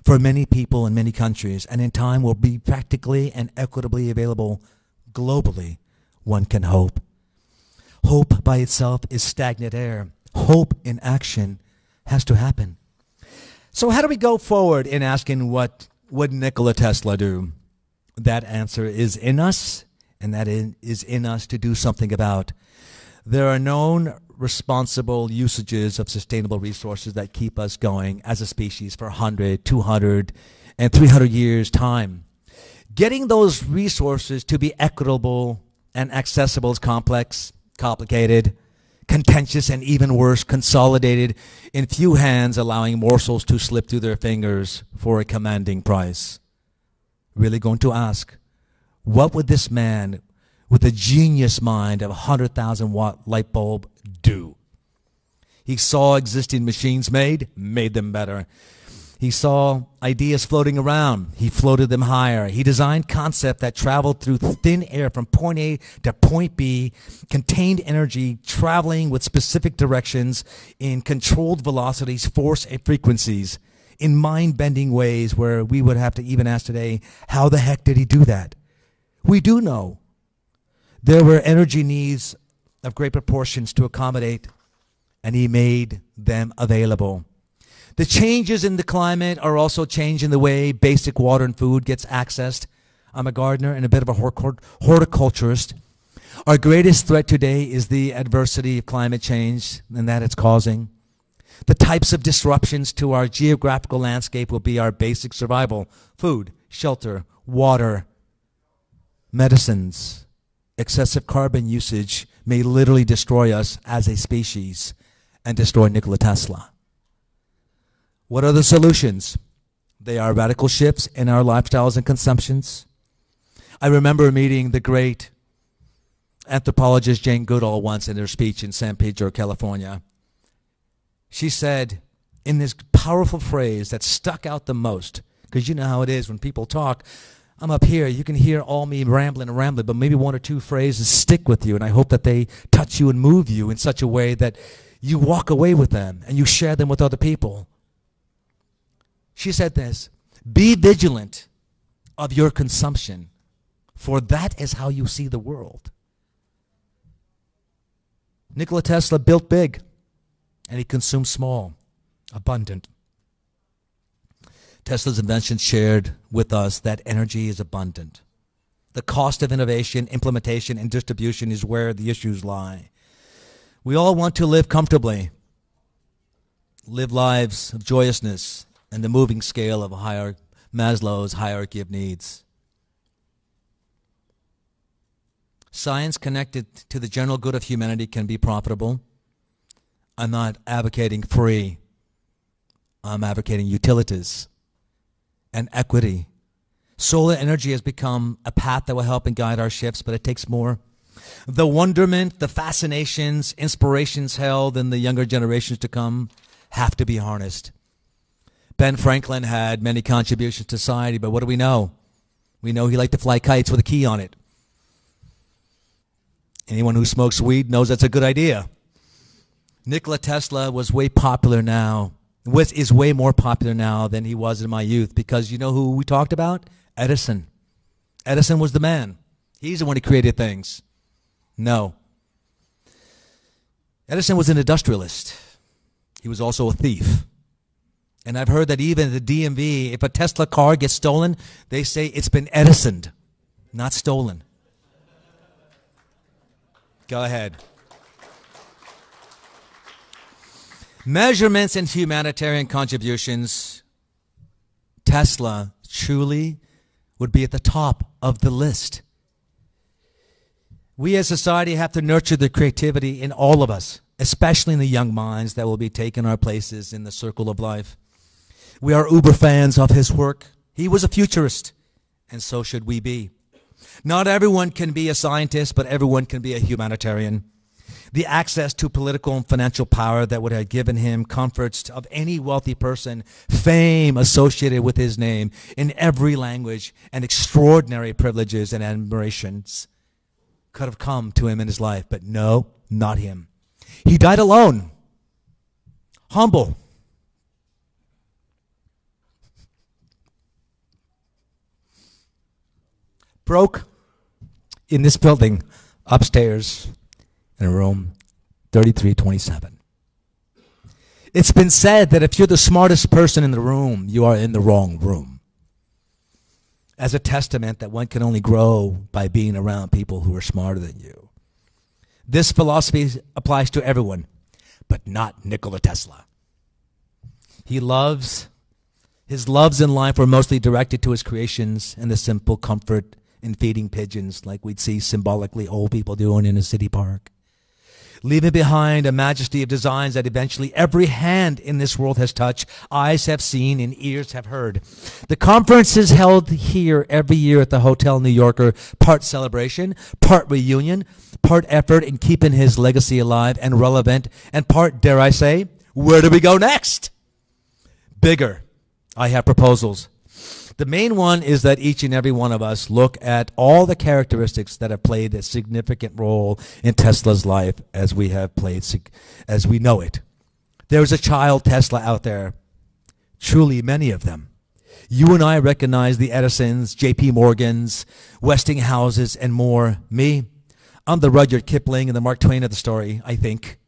for many people in many countries, and in time will be practically and equitably available globally, one can hope. Hope by itself is stagnant air. Hope in action has to happen. So how do we go forward in asking what would Nikola Tesla do? That answer is in us, and that is in us to do something about. There are known responsible usages of sustainable resources that keep us going as a species for 100, 200, and 300 years' time. Getting those resources to be equitable and accessible is complex, complicated, contentious, and even worse, consolidated in few hands, allowing morsels to slip through their fingers for a commanding price. Really going to ask, what would this man with a genius mind of a 100,000-watt light bulb do? He saw existing machines made them better. He saw ideas floating around. He floated them higher. He designed concepts that traveled through thin air from point A to point B, contained energy traveling with specific directions in controlled velocities, force, and frequencies in mind-bending ways where we would have to even ask today, how the heck did he do that? We do know there were energy needs of great proportions to accommodate, and he made them available. The changes in the climate are also changing the way basic water and food gets accessed. I'm a gardener and a bit of a horticulturist. Our greatest threat today is the adversity of climate change and that it's causing. The types of disruptions to our geographical landscape will be our basic survival: food, shelter, water, medicines. Excessive carbon usage may literally destroy us as a species and destroy Nikola Tesla. What are the solutions? They are radical shifts in our lifestyles and consumptions. I remember meeting the great anthropologist Jane Goodall once in her speech in San Pedro, California. She said, in this powerful phrase that stuck out the most, because you know how it is when people talk, I'm up here, you can hear all me rambling, but maybe one or two phrases stick with you, and I hope that they touch you and move you in such a way that you walk away with them and you share them with other people. She said this: be vigilant of your consumption, for that is how you see the world. Nikola Tesla built big, and he consumed small, abundant. Tesla's invention shared with us that energy is abundant. The cost of innovation, implementation, and distribution is where the issues lie. We all want to live comfortably, live lives of joyousness, and the moving scale of Maslow's hierarchy of needs. Science connected to the general good of humanity can be profitable. I'm not advocating free. I'm advocating utilities and equity. Solar energy has become a path that will help and guide our shifts, but it takes more. The wonderment, the fascinations, inspirations held in the younger generations to come have to be harnessed. Ben Franklin had many contributions to society, but what do we know? We know he liked to fly kites with a key on it. Anyone who smokes weed knows that's a good idea. Nikola Tesla is way more popular now than he was in my youth, because you know who we talked about? Edison. Edison was the man. He's the one who created things. No. Edison was an industrialist. He was also a thief. And I've heard that even at the DMV, if a Tesla car gets stolen, they say it's been Edisoned, not stolen. Go ahead. Measurements and humanitarian contributions, Tesla truly would be at the top of the list. We as society have to nurture the creativity in all of us, especially in the young minds that will be taking our places in the circle of life. We are uber fans of his work. He was a futurist, and so should we be. Not everyone can be a scientist, but everyone can be a humanitarian. The access to political and financial power that would have given him comforts of any wealthy person, fame associated with his name in every language, and extraordinary privileges and admirations could have come to him in his life. But no, not him. He died alone, humble, broke in this building upstairs in room 3327. It's been said that if you're the smartest person in the room, you are in the wrong room. As a testament that one can only grow by being around people who are smarter than you. This philosophy applies to everyone, but not Nikola Tesla. His loves in life were mostly directed to his creations and the simple comfort in feeding pigeons like we'd see symbolically old people doing in a city park. Leaving behind a majesty of designs that eventually every hand in this world has touched, eyes have seen, and ears have heard. The conference is held here every year at the Hotel New Yorker, part celebration, part reunion, part effort in keeping his legacy alive and relevant, and part, dare I say, where do we go next? Bigger. I have proposals. The main one is that each and every one of us look at all the characteristics that have played a significant role in Tesla's life as we know it. There's a child Tesla out there, truly many of them. You and I recognize the Edisons, J.P. Morgans, Westinghouses, and more. Me, I'm the Rudyard Kipling and the Mark Twain of the story, I think.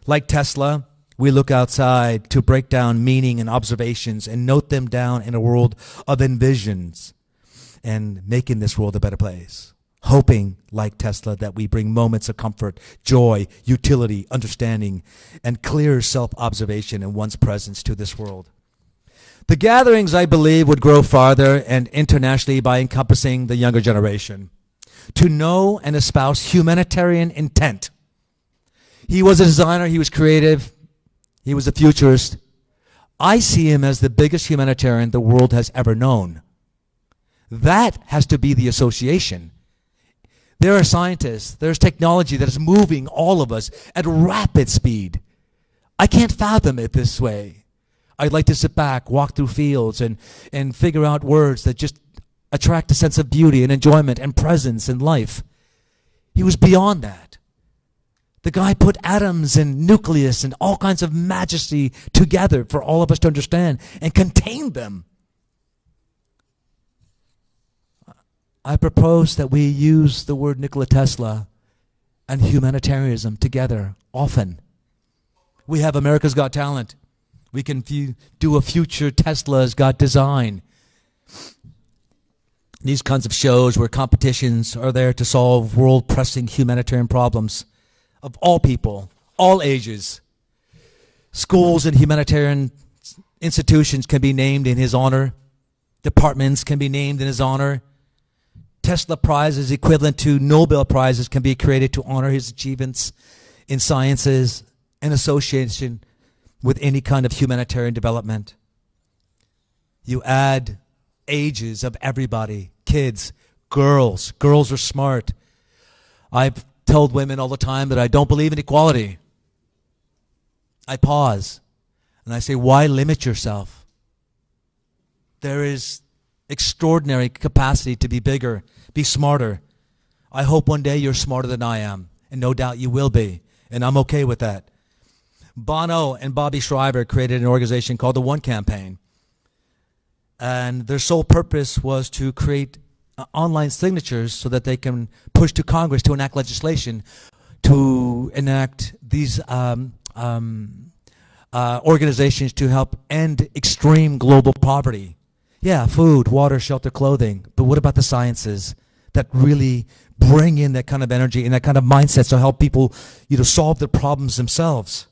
Like Tesla, we look outside to break down meaning and observations and note them down in a world of envisions and making this world a better place. Hoping, like Tesla, that we bring moments of comfort, joy, utility, understanding, and clear self-observation in one's presence to this world. The gatherings, I believe, would grow farther and internationally by encompassing the younger generation. To know and espouse humanitarian intent. He was a designer, he was creative, he was a futurist. I see him as the biggest humanitarian the world has ever known. That has to be the association. There are scientists, there's technology that is moving all of us at rapid speed. I can't fathom it this way. I'd like to sit back, walk through fields, and figure out words that just attract a sense of beauty and enjoyment and presence in life. He was beyond that. The guy put atoms and nucleus and all kinds of majesty together for all of us to understand and contain them. I propose that we use the word Nikola Tesla and humanitarianism together often. We have America's Got Talent. We can do a future Tesla's Got Design. These kinds of shows where competitions are there to solve world-pressing humanitarian problems of all people, all ages. Schools and humanitarian institutions can be named in his honor. Departments can be named in his honor. Tesla prizes equivalent to Nobel prizes can be created to honor his achievements in sciences in association with any kind of humanitarian development. You add ages of everybody, kids, girls. Girls are smart. I've told women all the time that I don't believe in equality. I pause and I say, why limit yourself? There is extraordinary capacity to be bigger, be smarter. I hope one day you're smarter than I am, and no doubt you will be, and I'm okay with that. Bono and Bobby Shriver created an organization called the One Campaign, and their sole purpose was to create online signatures so that they can push to Congress to enact legislation to enact these organizations to help end extreme global poverty. Yeah, food, water, shelter, clothing. But what about the sciences that really bring in that kind of energy and that kind of mindset to help people, solve their problems themselves?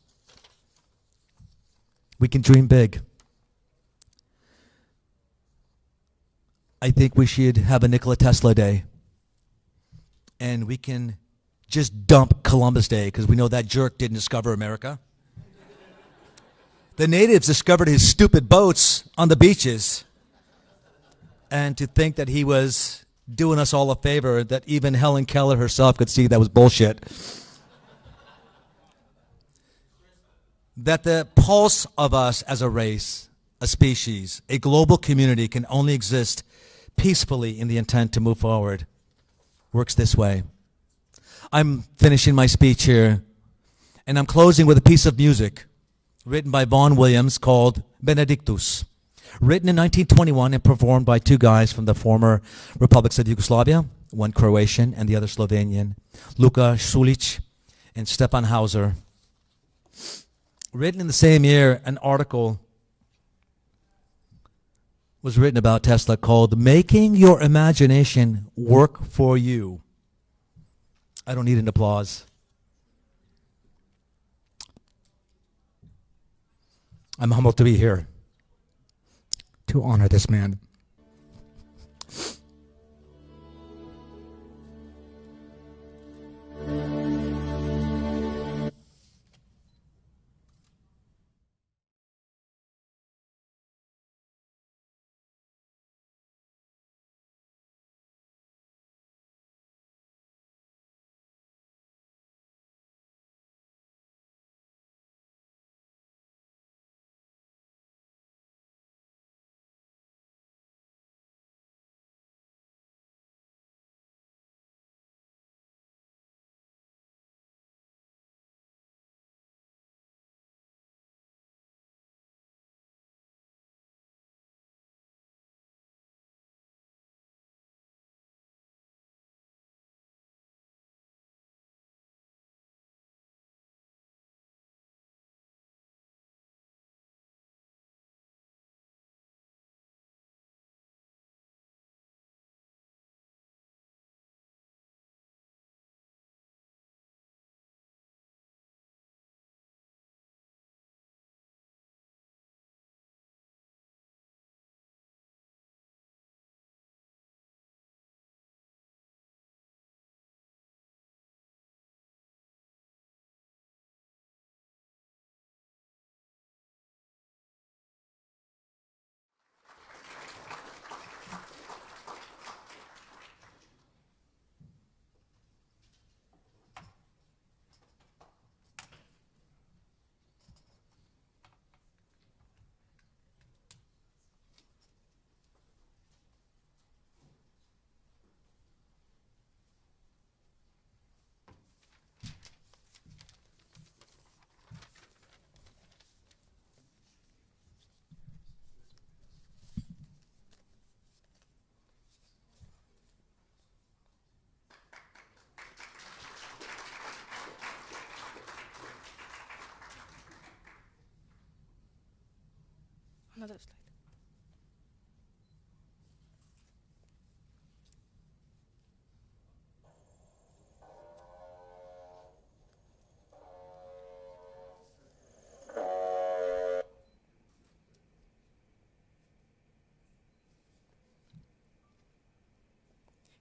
We can dream big. I think we should have a Nikola Tesla Day. And we can just dump Columbus Day because we know that jerk didn't discover America. The natives discovered his stupid boats on the beaches. And to think that he was doing us all a favor, that even Helen Keller herself could see that was bullshit. That the pulse of us as a race, a species, a global community can only exist peacefully in the intent to move forward. Works this way. I'm finishing my speech here, and I'm closing with a piece of music written by Vaughan Williams called Benedictus. Written in 1921 and performed by two guys from the former republics of Yugoslavia, one Croatian and the other Slovenian, Luka Šulić and Stefan Hauser. Written in the same year, an article was written about Tesla called Making Your Imagination Work for You. I don't need an applause. I'm humbled to be here to honor this man. Another slide.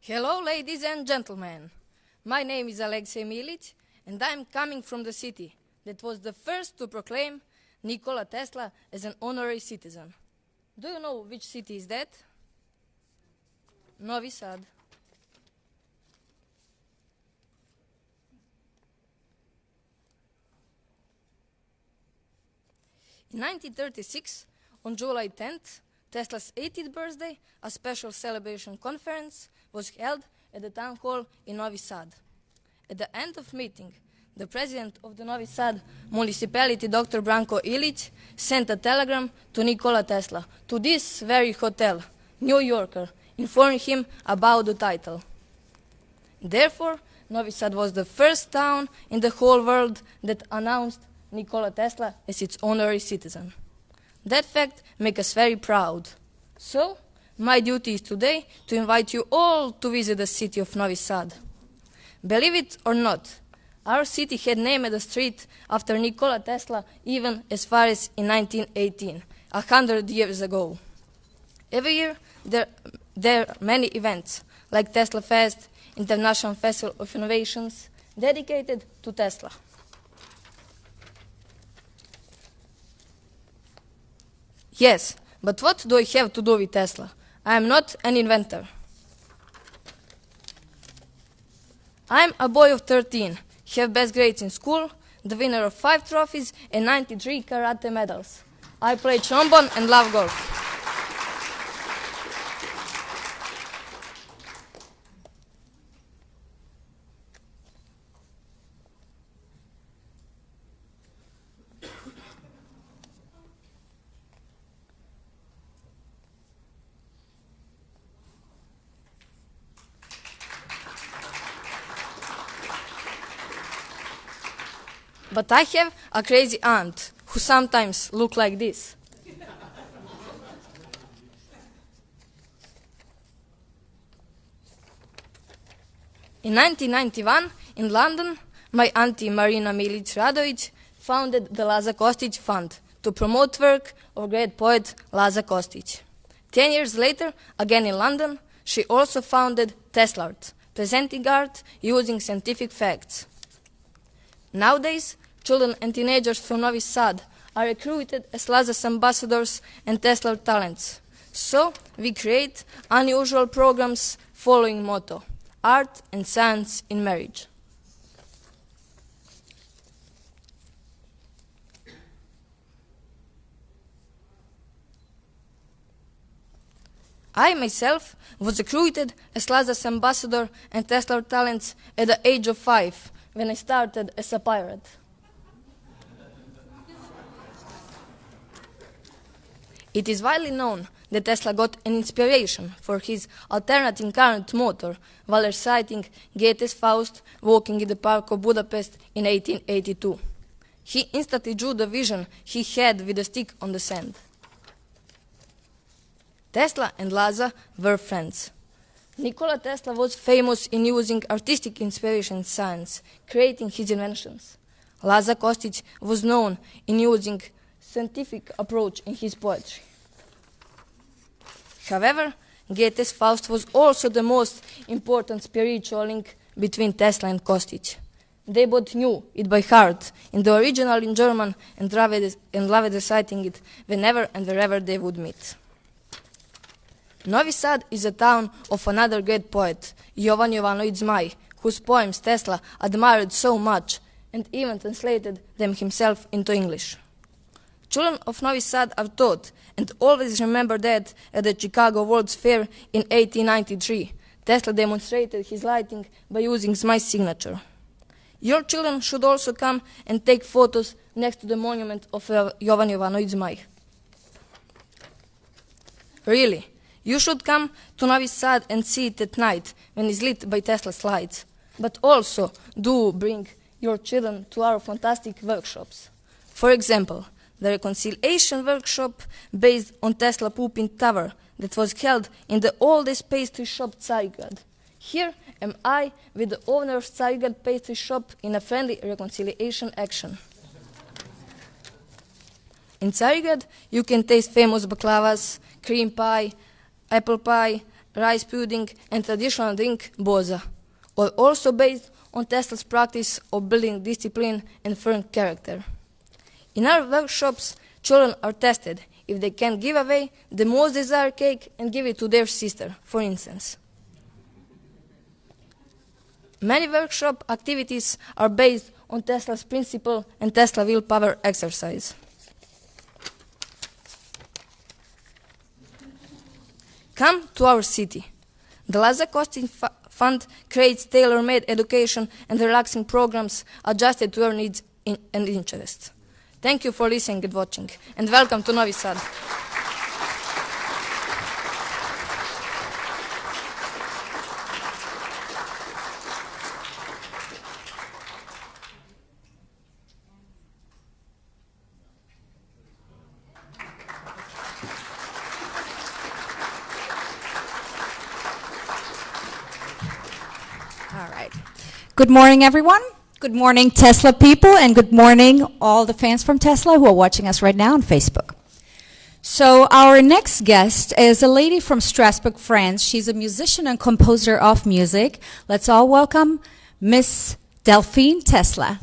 Hello, ladies and gentlemen. My name is Alexei Milic, and I'm coming from the city that was the first to proclaim Nikola Tesla as an honorary citizen. Do you know which city is that? Novi Sad. In 1936, on July 10th, Tesla's 80th birthday, a special celebration conference was held at the town hall in Novi Sad. At the end of meeting, the president of the Novi Sad municipality, Dr. Branko Ilić, sent a telegram to Nikola Tesla, to this very hotel, New Yorker, informing him about the title. Therefore, Novi Sad was the first town in the whole world that announced Nikola Tesla as its honorary citizen. That fact makes us very proud. So, my duty is today to invite you all to visit the city of Novi Sad. Believe it or not, our city had named a street after Nikola Tesla even as far as in 1918, 100 years ago. Every year, there are many events, like Tesla Fest, International Festival of Innovations, dedicated to Tesla. Yes, but what do I have to do with Tesla? I am not an inventor. I am a boy of 13, have best grades in school, the winner of 5 trophies and 93 karate medals. I play trombone and love golf. But I have a crazy aunt who sometimes look like this. In 1991, in London, my auntie Marina Milic-Radovic founded the Laza Kostić Fund to promote work of great poet Laza Kostić. 10 years later, again in London, she also founded Tesla Art, presenting art using scientific facts. Nowadays, children and teenagers from Novi Sad are recruited as Laza's ambassadors and Tesla talents. So, we create unusual programs following motto, Art and Science in Marriage. I myself was recruited as Laza's ambassador and Tesla talents at the age of 5 when I started as a pirate. It is widely known that Tesla got an inspiration for his alternating current motor while reciting Goethe's Faust walking in the park of Budapest in 1882. He instantly drew the vision he had with a stick on the sand. Tesla and Laza were friends. Nikola Tesla was famous in using artistic inspiration in science, creating his inventions. Laza Kostić was known in using scientific approach in his poetry. However, Goethe's Faust was also the most important spiritual link between Tesla and Kostić. They both knew it by heart in the original in German and loved reciting it whenever and wherever they would meet. Novi Sad is a town of another great poet, Jovan Jovanović Zmaj, whose poems Tesla admired so much and even translated them himself into English. Children of Novi Sad are taught and always remember that at the Chicago World's Fair in 1893, Tesla demonstrated his lighting by using Zmaj's signature. Your children should also come and take photos next to the monument of Jovan Jovanović Zmaj. Really, you should come to Novi Sad and see it at night when it's lit by Tesla's lights. But also do bring your children to our fantastic workshops. For example, the reconciliation workshop based on Tesla Pupin Tower that was held in the oldest pastry shop Carigrad. Here am I with the owner of Carigrad pastry shop in a friendly reconciliation action. In Carigrad, you can taste famous baklavas, cream pie, apple pie, rice pudding, and traditional drink boza, all also based on Tesla's practice of building discipline and firm character. In our workshops, children are tested if they can give away the most desired cake and give it to their sister, for instance. Many workshop activities are based on Tesla's principle and Tesla willpower exercise. Come to our city. The Laza Kostić Fund creates tailor-made education and relaxing programs adjusted to your needs and interests. Thank you for listening and watching, and welcome to Novi Sad. All right. Good morning, everyone. Good morning, Tesla people, and good morning, all the fans from Tesla who are watching us right now on Facebook. So our next guest is a lady from Strasbourg, France. She's a musician and composer of music. Let's all welcome Miss Delphine Tesla.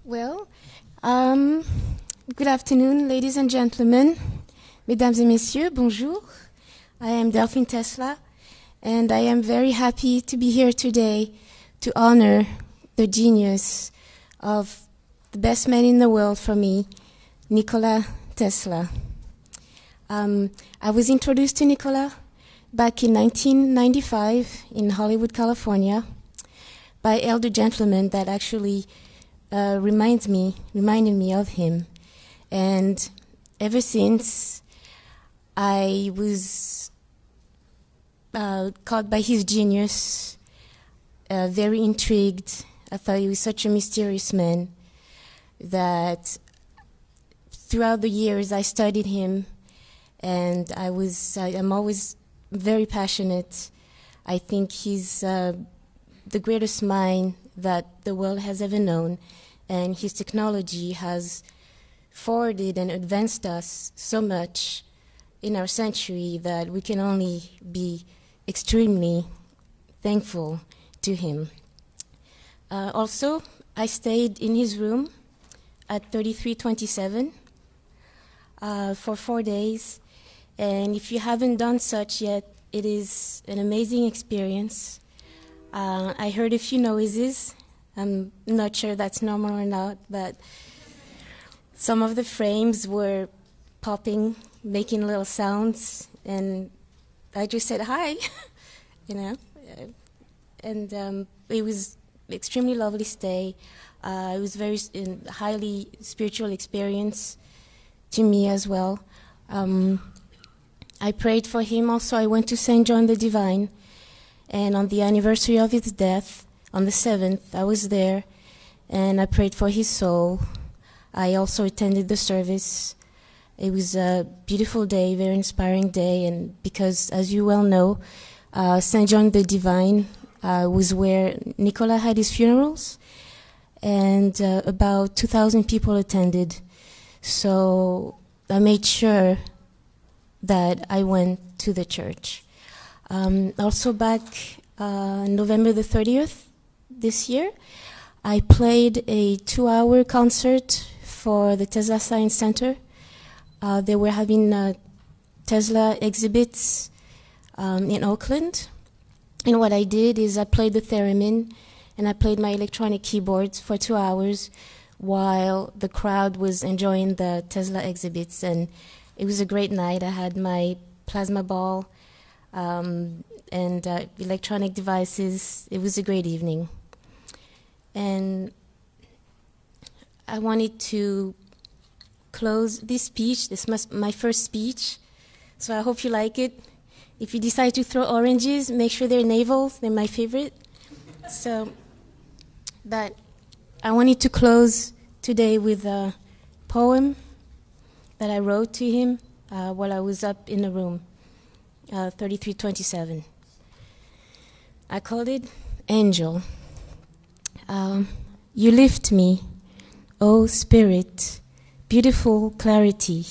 Well, good afternoon, ladies and gentlemen, mesdames et messieurs, bonjour. I am Delphine Tesla, and I am very happy to be here today to honor the genius of the best man in the world for me, Nikola Tesla. I was introduced to Nikola back in 1995 in Hollywood, California, by elder gentleman that actually reminded me of him. And ever since, I was caught by his genius, very intrigued. I thought he was such a mysterious man that throughout the years I studied him, and I'm always very passionate. I think he's the greatest mind that the world has ever known, and his technology has forwarded and advanced us so much in our century that we can only be extremely thankful to him. Also, I stayed in his room at 3327 for 4 days, and if you haven't done such yet, it is an amazing experience. I heard a few noises. I'm not sure that's normal or not, but some of the frames were popping, making little sounds, and I just said hi, you know. And it was extremely lovely stay. It was very highly spiritual experience to me as well. I prayed for him also. I went to St. John the Divine, and on the anniversary of his death, on the 7th, I was there, and I prayed for his soul. I also attended the service. It was a beautiful day, very inspiring day, and because, as you well know, St. John the Divine was where Nicola had his funerals, and about 2,000 people attended. So I made sure that I went to the church. Also back November the 30th this year, I played a 2-hour concert for the Tesla Science Center. They were having Tesla exhibits in Oakland. And what I did is I played the theremin and I played my electronic keyboards for 2 hours while the crowd was enjoying the Tesla exhibits. And it was a great night. I had my plasma ball and electronic devices. It was a great evening. And I wanted to close this speech. This was my first speech, so I hope you like it. If you decide to throw oranges, make sure they're navel. They're my favorite. But I wanted to close today with a poem that I wrote to him while I was up in the room, 3327. I called it Angel. You lift me, O Spirit, beautiful clarity,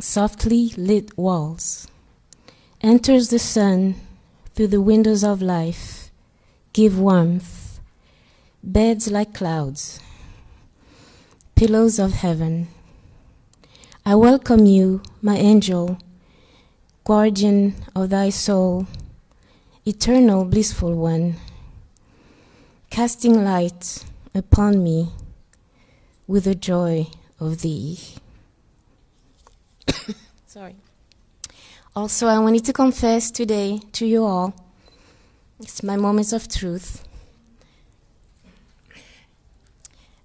softly lit walls. Enters the sun through the windows of life, give warmth, beds like clouds, pillows of heaven. I welcome you, my angel, guardian of thy soul, eternal blissful one, casting light upon me with the joy of thee. Sorry. Also, I wanted to confess today to you all, it's my moments of truth,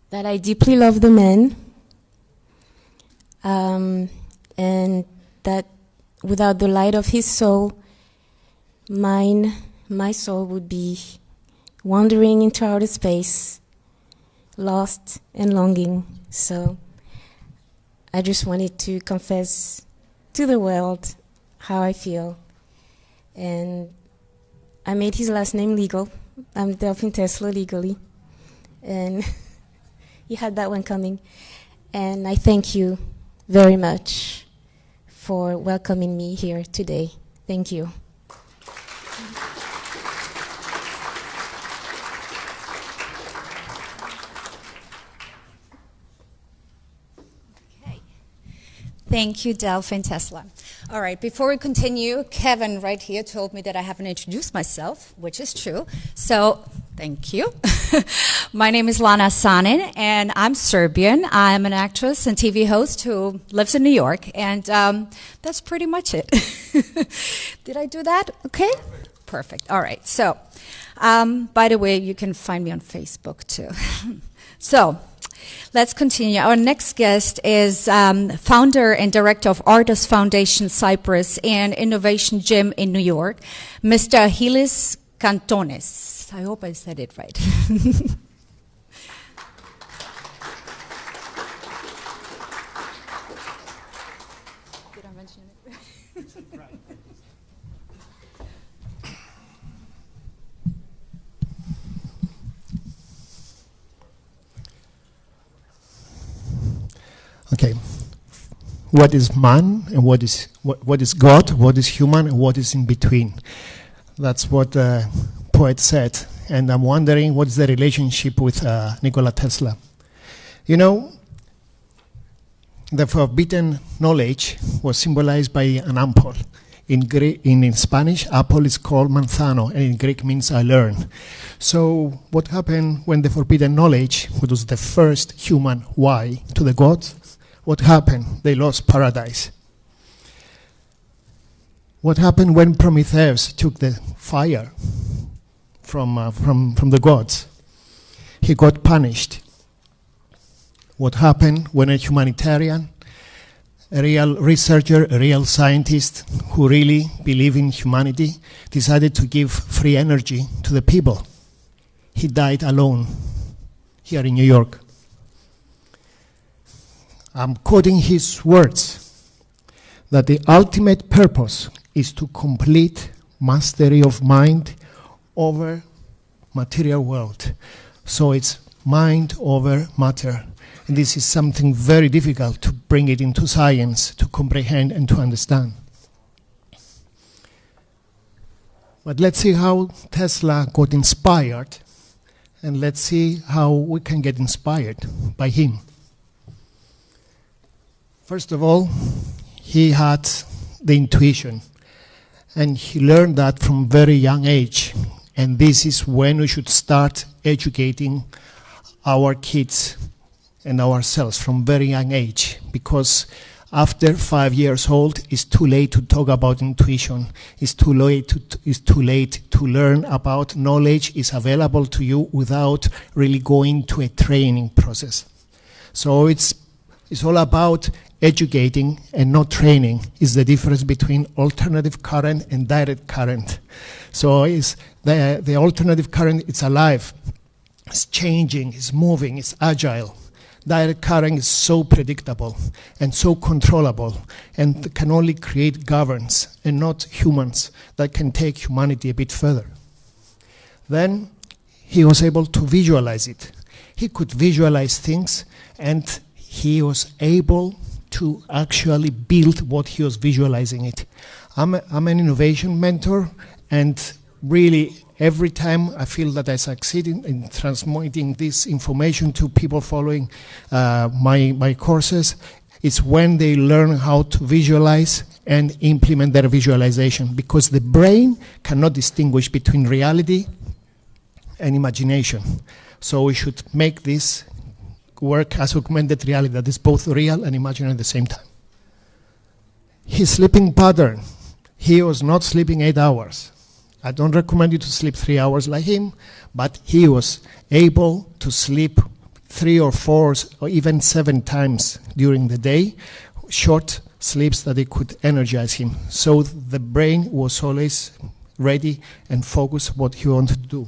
that I deeply love the man, and that without the light of his soul, my soul would be wandering into outer space, lost and longing. So I just wanted to confess to the world how I feel. And I made his last name legal. I'm Delphine Tesla legally. And you had that one coming. And I thank you very much for welcoming me here today. Thank you. Thank you, Delphine Tesla. All right, before we continue, Kevin right here told me that I haven't introduced myself, which is true. So, thank you. My name is Lana Sanin, and I'm Serbian. I'm an actress and TV host who lives in New York, and that's pretty much it. Did I do that? Okay? Perfect. All right. So, by the way, you can find me on Facebook, too. So, let's continue. Our next guest is founder and director of Ardos Foundation Cyprus and Innovation Gym in New York, Mr. Hilis Kantonis. I hope I said it right. Did I mention it? Okay, what is man and what is God, what is human and what is in between? That's what the poet said, and I'm wondering what's the relationship with Nikola Tesla. You know, the forbidden knowledge was symbolized by an apple. In Spanish, apple is called manzano, and in Greek means I learn. So what happened when the forbidden knowledge, which was the first human why to the gods, what happened? They lost paradise. What happened when Prometheus took the fire from the gods? He got punished. What happened when a humanitarian, a real researcher, a real scientist who really believed in humanity, decided to give free energy to the people? He died alone here in New York. I'm quoting his words, that the ultimate purpose is to complete mastery of mind over material world. So it's mind over matter. And this is something very difficult to bring it into science, to comprehend and to understand. But let's see how Tesla got inspired, and let's see how we can get inspired by him. First of all, he had the intuition, and he learned that from very young age. And this is when we should start educating our kids and ourselves from very young age, because after 5 years old, it's too late to talk about intuition. It's too late to learn about knowledge is available to you without really going to a training process. So it's all about educating and not training. Is the difference between alternative current and direct current. So is the alternative current, it's alive, it's changing, it's moving, it's agile. Direct current is so predictable and so controllable and can only create governs and not humans that can take humanity a bit further. Then he was able to visualize it. He could visualize things, and he was able to actually build what he was visualizing it. I'm an innovation mentor, and really every time I feel that I succeed in transmitting this information to people following my courses, it's when they learn how to visualize and implement their visualization, because the brain cannot distinguish between reality and imagination. So we should make this work as augmented reality, that is both real and imaginary at the same time. His sleeping pattern, he was not sleeping 8 hours. I don't recommend you to sleep 3 hours like him, but he was able to sleep 3 or 4 or even 7 times during the day, short sleeps that they could energize him. So the brain was always ready and focused what he wanted to do.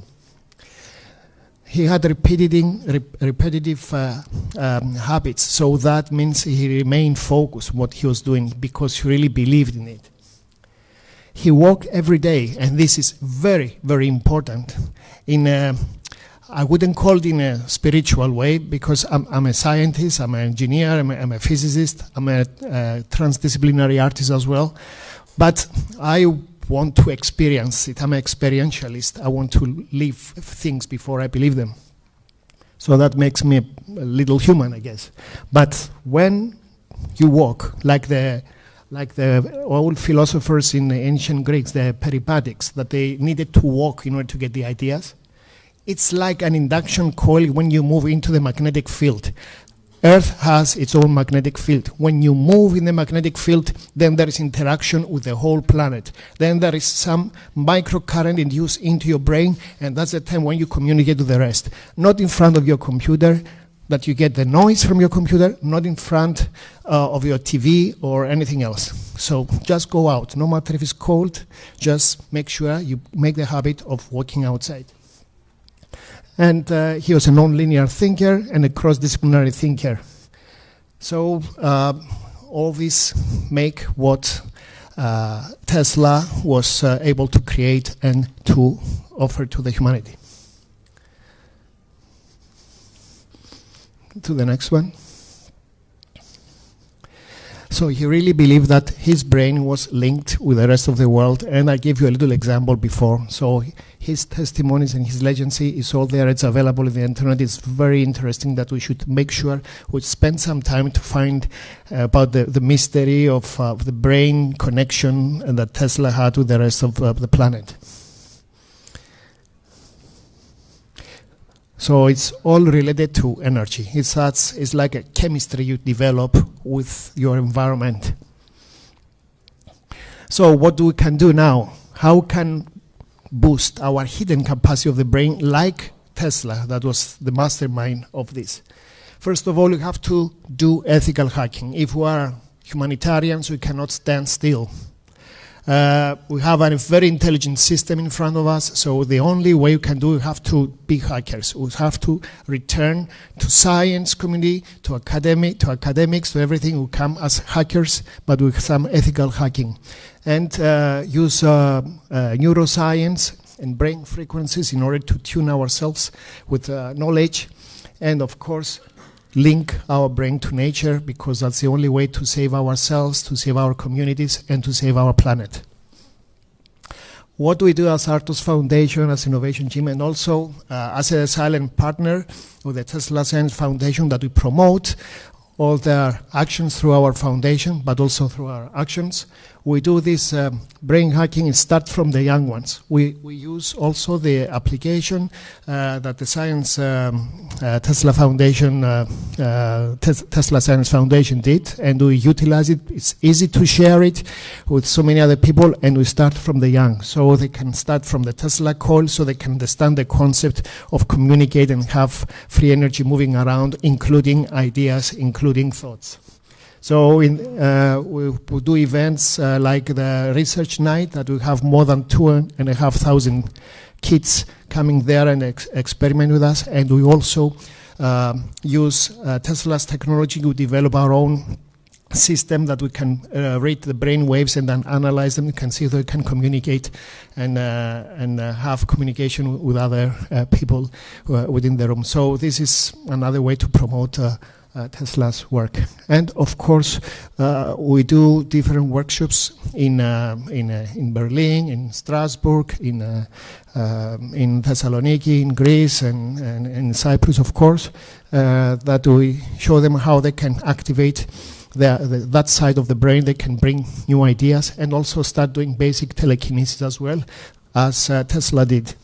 He had repetitive habits, so that means he remained focused what he was doing because he really believed in it. He walked every day, and this is very, very important. I wouldn't call it in a spiritual way, because I'm a scientist, I'm an engineer, I'm a physicist, I'm a transdisciplinary artist as well. But I want to experience it. I'm an experientialist. I want to live things before I believe them. So that makes me a little human, I guess. But when you walk, like the old philosophers in the ancient Greeks, the peripatics, that they needed to walk in order to get the ideas, it's like an induction coil when you move into the magnetic field. Earth has its own magnetic field. When you move in the magnetic field, then there is interaction with the whole planet. Then there is some microcurrent induced into your brain, and that's the time when you communicate to the rest. Not in front of your computer, that you get the noise from your computer, not in front of your TV or anything else. So just go out. No matter if it's cold, just make sure you make the habit of walking outside. And he was a non-linear thinker and a cross-disciplinary thinker. So all this make what Tesla was able to create and to offer to the humanity. To the next one. So he really believed that his brain was linked with the rest of the world, and I gave you a little example before. So his testimonies and his legacy is all there. It's available on the internet. It's very interesting that we should make sure we spend some time to find about the mystery of the brain connection that Tesla had with the rest of the planet. So it's all related to energy. It's like a chemistry you develop with your environment. So what we can do now? How can boost our hidden capacity of the brain like Tesla, that was the mastermind of this? First of all, you have to do ethical hacking. If we are humanitarians, we cannot stand still. We have a very intelligent system in front of us, so the only way we can do it, we have to be hackers. We have to return to science community, to academics, to everything. We come as hackers, but with some ethical hacking. And use neuroscience and brain frequencies in order to tune ourselves with knowledge. And of course, link our brain to nature, because that's the only way to save ourselves, to save our communities, and to save our planet. What do we do as Artos Foundation, as Innovation Team, and also as a silent partner with the Tesla Science Foundation, that we promote all their actions through our foundation, but also through our actions. We do this brain hacking and start from the young ones. We use also the application that the Science Tesla Foundation, Tesla Science Foundation did, and we utilize it. It's easy to share it with so many other people, and we start from the young. So they can start from the Tesla coil, so they can understand the concept of communicate and have free energy moving around, including ideas, including thoughts. So we do events like the research night, that we have more than 2,500 kids coming there and experiment with us. And we also use Tesla's technology to develop our own system that we can read the brain waves and then analyze them. We can see if they can communicate and have communication with other people within the room. So this is another way to promote Tesla's work. And of course, we do different workshops in Berlin, in Strasbourg, in Thessaloniki, in Greece, and in Cyprus, of course, that we show them how they can activate that side of the brain. They can bring new ideas and also start doing basic telekinesis as well, as Tesla did.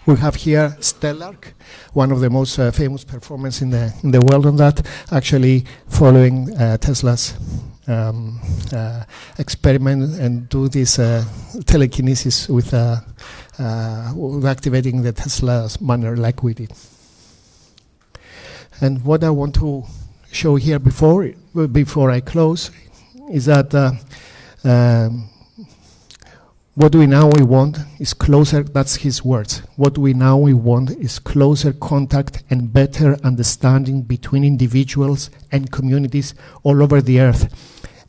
We have here Stellark, one of the most famous performers in the world on that, actually following Tesla's experiment and do this telekinesis with activating the Tesla's manner like we did. And what I want to show here before I close is that what we want is closer, that's his words. What we want is closer contact and better understanding between individuals and communities all over the earth,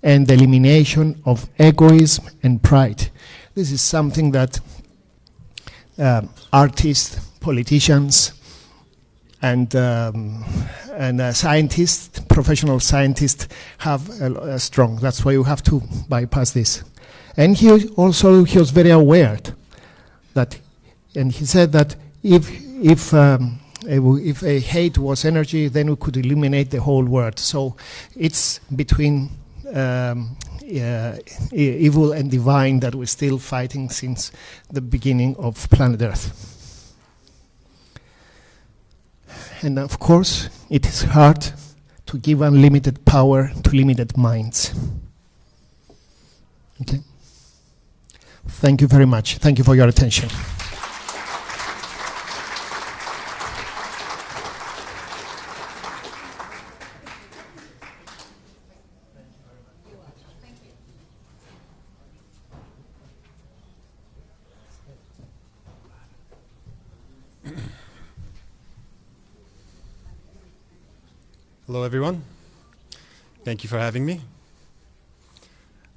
and the elimination of egoism and pride. This is something that artists, politicians, and scientists, professional scientists have strong. That's why you have to bypass this. And he was very aware that, and he said that if a hate was energy, then we could eliminate the whole world. So it's between evil and divine that we're still fighting since the beginning of planet Earth. And of course, it is hard to give unlimited power to limited minds. Okay. Thank you very much. Thank you for your attention. Hello, everyone. Thank you for having me.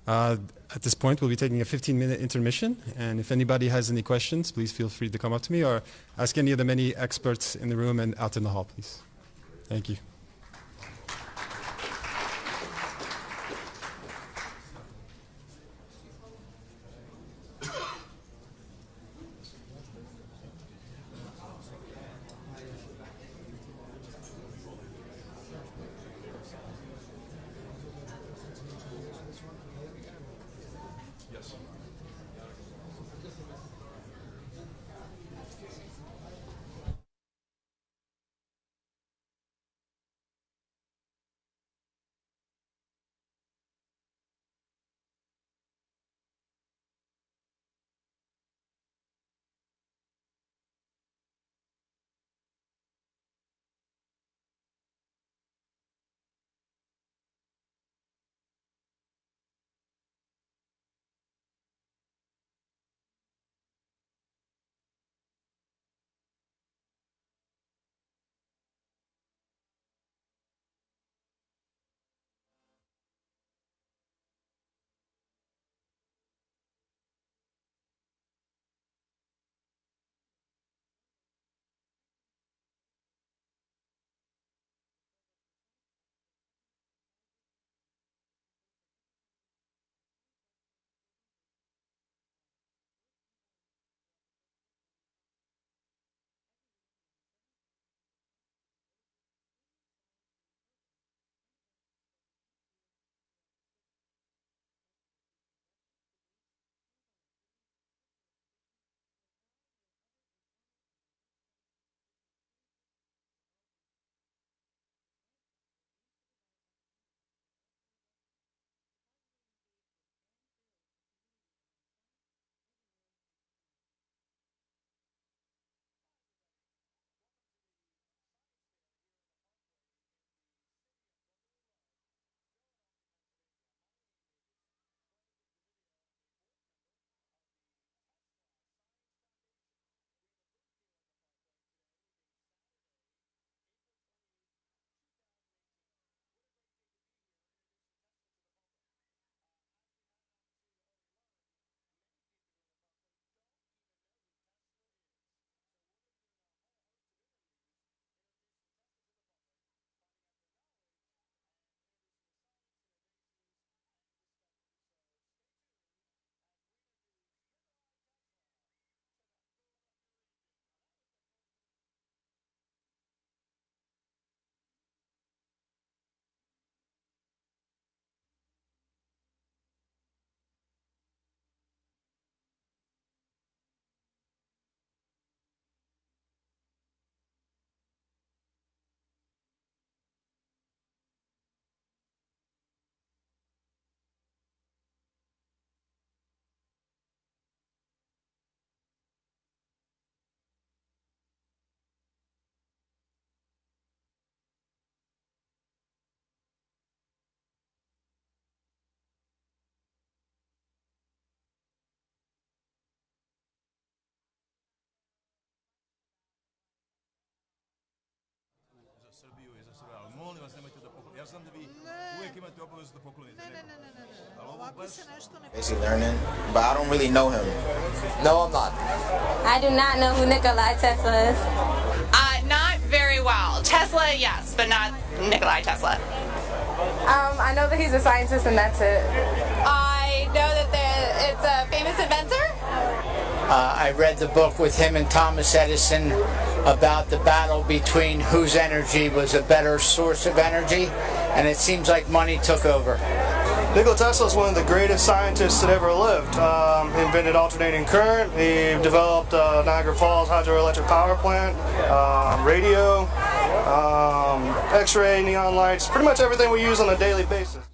At this point, we'll be taking a 15-minute intermission, and if anybody has any questions, please feel free to come up to me or ask any of the many experts in the room and out in the hall, please. Thank you. Srbiju i za Srbiju, ali molim vas nemojte da poklonite. Ja znam da vi uvijek imate obavezu da poklonite nekom. Ovako se nešto ne... Basically learning, but I don't really know him. No, I'm not. I do not know who Nikola Tesla is. Not very well. Tesla, yes, but not Nikola Tesla. I know that he's a scientist and that's it. I know that it's a famous inventor. I read the book with him and Thomas Edison about the battle between whose energy was a better source of energy, and it seems like money took over. Nikola Tesla is one of the greatest scientists that ever lived. He invented alternating current. He developed Niagara Falls hydroelectric power plant, radio. X-ray, neon lights, pretty much everything we use on a daily basis.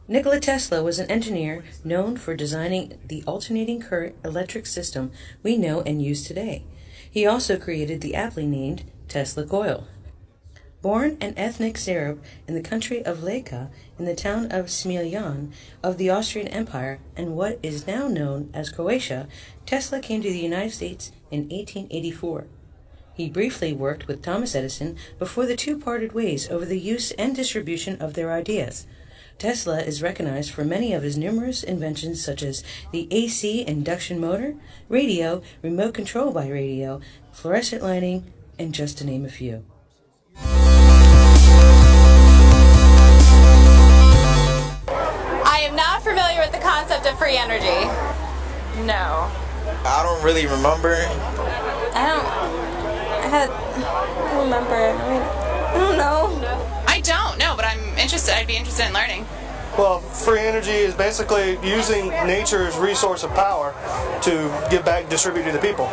Nikola Tesla was an engineer known for designing the alternating current electric system we know and use today. He also created the aptly named Tesla coil. Born an ethnic Serb in the country of Leka in the town of Smiljan of the Austrian Empire and what is now known as Croatia, Tesla came to the United States in 1884. He briefly worked with Thomas Edison before the two parted ways over the use and distribution of their ideas. Tesla is recognized for many of his numerous inventions such as the AC induction motor, radio, remote control by radio, fluorescent lighting, and just to name a few. I am not familiar with the concept of free energy. No. I don't really remember. I don't remember. I don't know. I don't know, but I'm interested. I'd be interested in learning. Well, free energy is basically using nature's resource of power to give back, distribute to the people.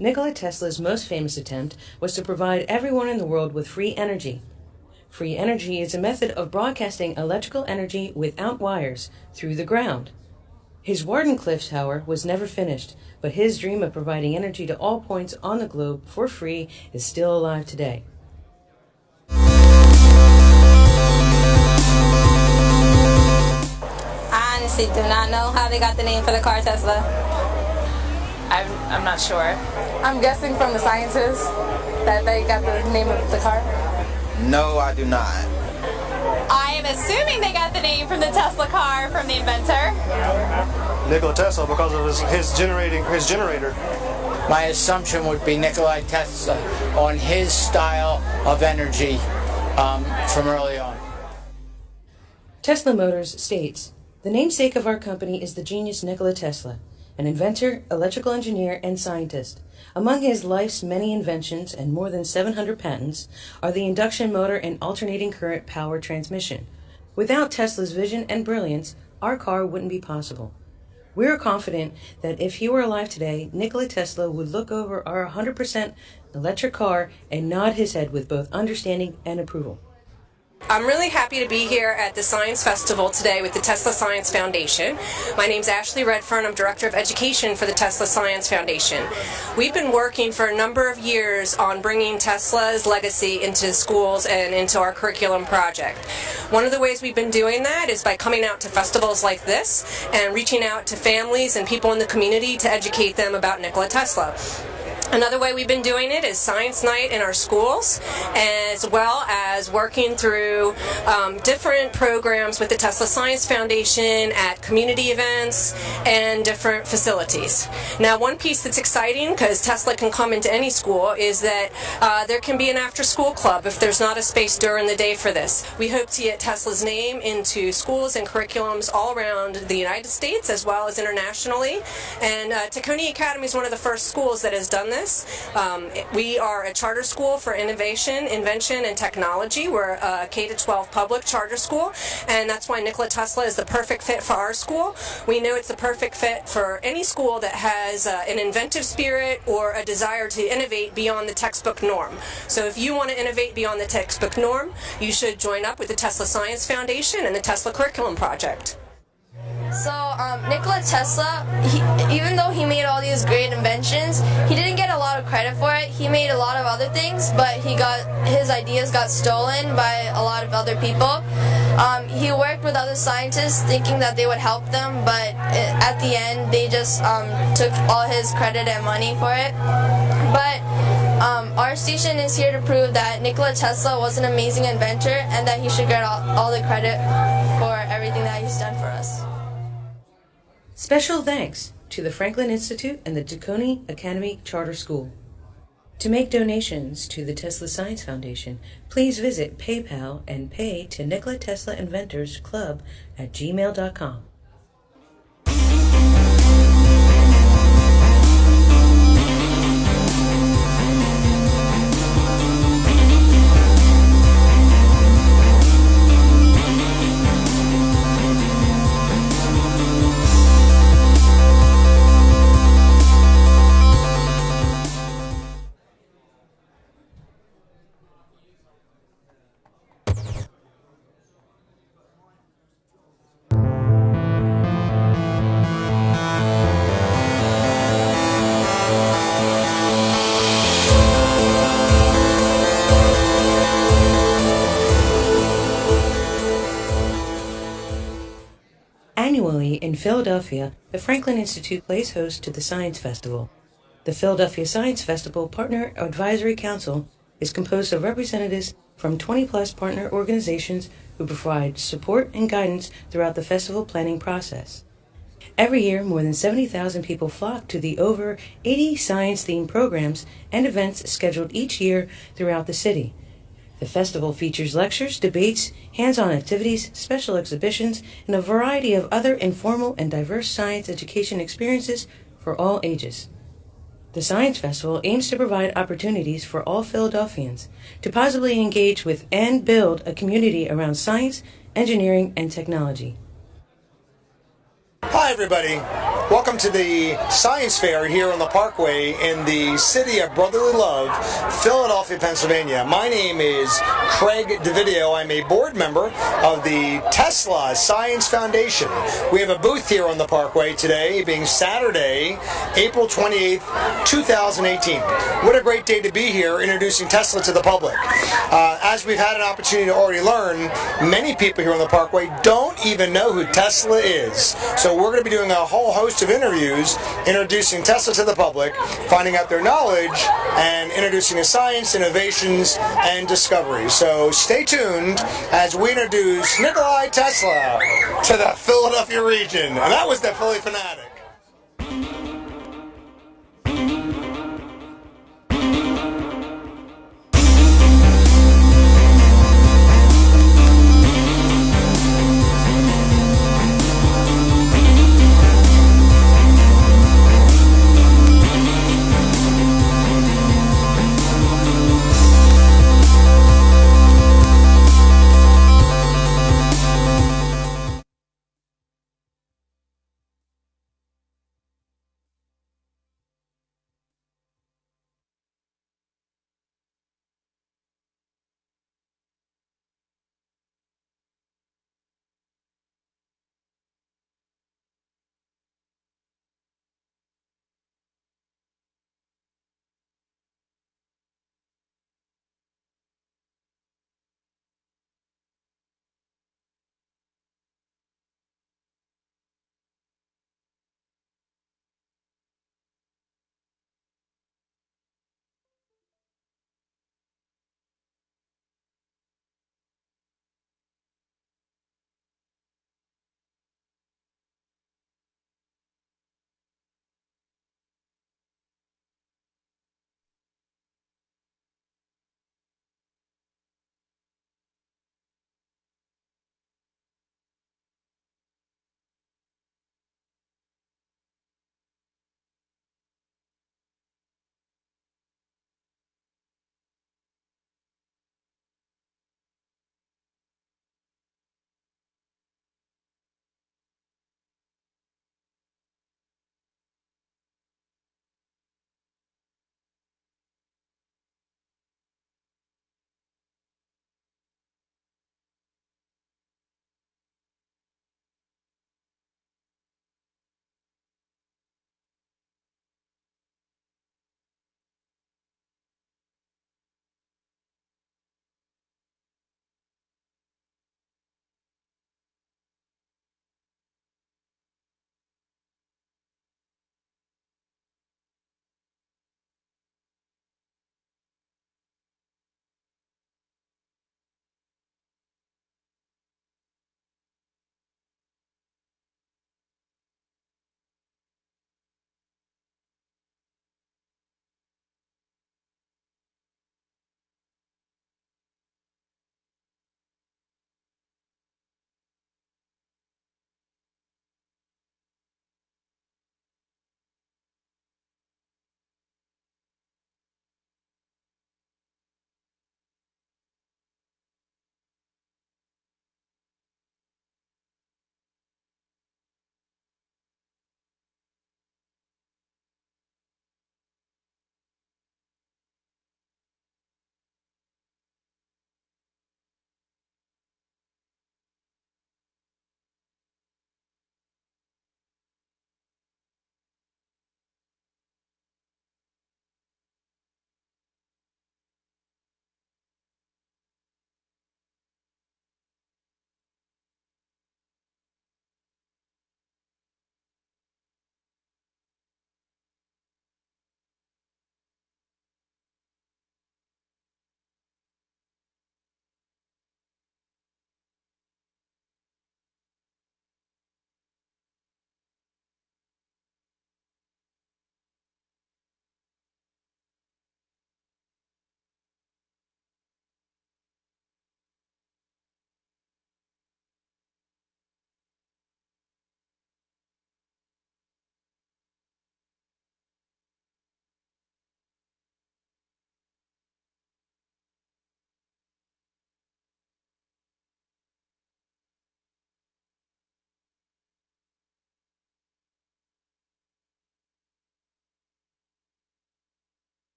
Nikola Tesla's most famous attempt was to provide everyone in the world with free energy. Free energy is a method of broadcasting electrical energy without wires through the ground. His Wardenclyffe Tower was never finished, but his dream of providing energy to all points on the globe for free is still alive today. I honestly do not know how they got the name for the car Tesla. I'm not sure. I'm guessing from the scientists that they got the name of the car. No, I do not. I am assuming they got the name from the Tesla car from the inventor. Nikola Tesla, because of his generator. My assumption would be Nikola Tesla on his style of energy from early on. Tesla Motors states, "The namesake of our company is the genius Nikola Tesla, an inventor, electrical engineer, and scientist. Among his life's many inventions and more than 700 patents are the induction motor and alternating current power transmission. Without Tesla's vision and brilliance, our car wouldn't be possible. We are confident that if he were alive today, Nikola Tesla would look over our 100% electric car and nod his head with both understanding and approval." I'm really happy to be here at the Science Festival today with the Tesla Science Foundation. My name's Ashley Redfern. I'm Director of Education for the Tesla Science Foundation. We've been working for a number of years on bringing Tesla's legacy into schools and into our curriculum project. One of the ways we've been doing that is by coming out to festivals like this and reaching out to families and people in the community to educate them about Nikola Tesla. Another way we've been doing it is Science Night in our schools, as well as working through different programs with the Tesla Science Foundation at community events and different facilities. Now, one piece that's exciting, because Tesla can come into any school, is that there can be an after-school club if there's not a space during the day for this. We hope to get Tesla's name into schools and curriculums all around the United States as well as internationally. And Tacony Academy is one of the first schools that has done this. We are a charter school for innovation, invention, and technology. We're a K-12 public charter school, and that's why Nikola Tesla is the perfect fit for our school. We know it's the perfect fit for any school that has an inventive spirit or a desire to innovate beyond the textbook norm. So if you want to innovate beyond the textbook norm, you should join up with the Tesla Science Foundation and the Tesla Curriculum Project. So, Nikola Tesla, even though he made all these great inventions, he didn't get a lot of credit for it. He made a lot of other things, but his ideas got stolen by a lot of other people. He worked with other scientists thinking that they would help them, but at the end, they just took all his credit and money for it. But our station is here to prove that Nikola Tesla was an amazing inventor and that he should get all the credit for everything that he's done for us. Special thanks to the Franklin Institute and the Tacony Academy Charter School. To make donations to the Tesla Science Foundation, please visit PayPal and pay to Nikola Tesla Inventors Club at gmail.com. In Philadelphia, the Franklin Institute plays host to the Science Festival. The Philadelphia Science Festival Partner Advisory Council is composed of representatives from 20-plus partner organizations who provide support and guidance throughout the festival planning process. Every year, more than 70,000 people flock to the over 80 science-themed programs and events scheduled each year throughout the city. The festival features lectures, debates, hands-on activities, special exhibitions, and a variety of other informal and diverse science education experiences for all ages. The Science Festival aims to provide opportunities for all Philadelphians to positively engage with and build a community around science, engineering, and technology. Hi everybody, welcome to the Science Fair here on the Parkway in the city of brotherly love, Philadelphia, Pennsylvania. My name is Craig DeVideo. I'm a board member of the Tesla Science Foundation. We have a booth here on the Parkway today, being Saturday, April 28th, 2018. What a great day to be here introducing Tesla to the public. As we've had an opportunity to already learn, many people here on the Parkway don't even know who Tesla is. So we're going to be doing a whole host of interviews introducing Tesla to the public, finding out their knowledge, and introducing the science, innovations, and discoveries. So stay tuned as we introduce Nikola Tesla to the Philadelphia region. And that was the Philly Fanatic.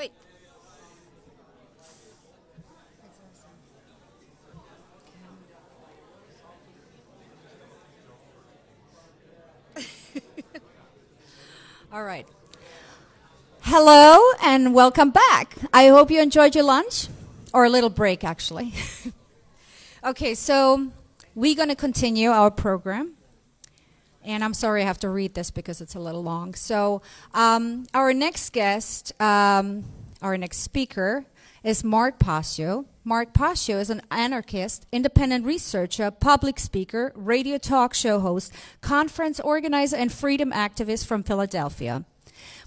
Wait. All right. Hello and welcome back. I hope you enjoyed your lunch, or a little break, actually. Okay, so we're going to continue our program. And I'm sorry I have to read this because it's a little long. So our next guest, our next speaker, is Mark Passio. Mark Passio is an anarchist, independent researcher, public speaker, radio talk show host, conference organizer, and freedom activist from Philadelphia.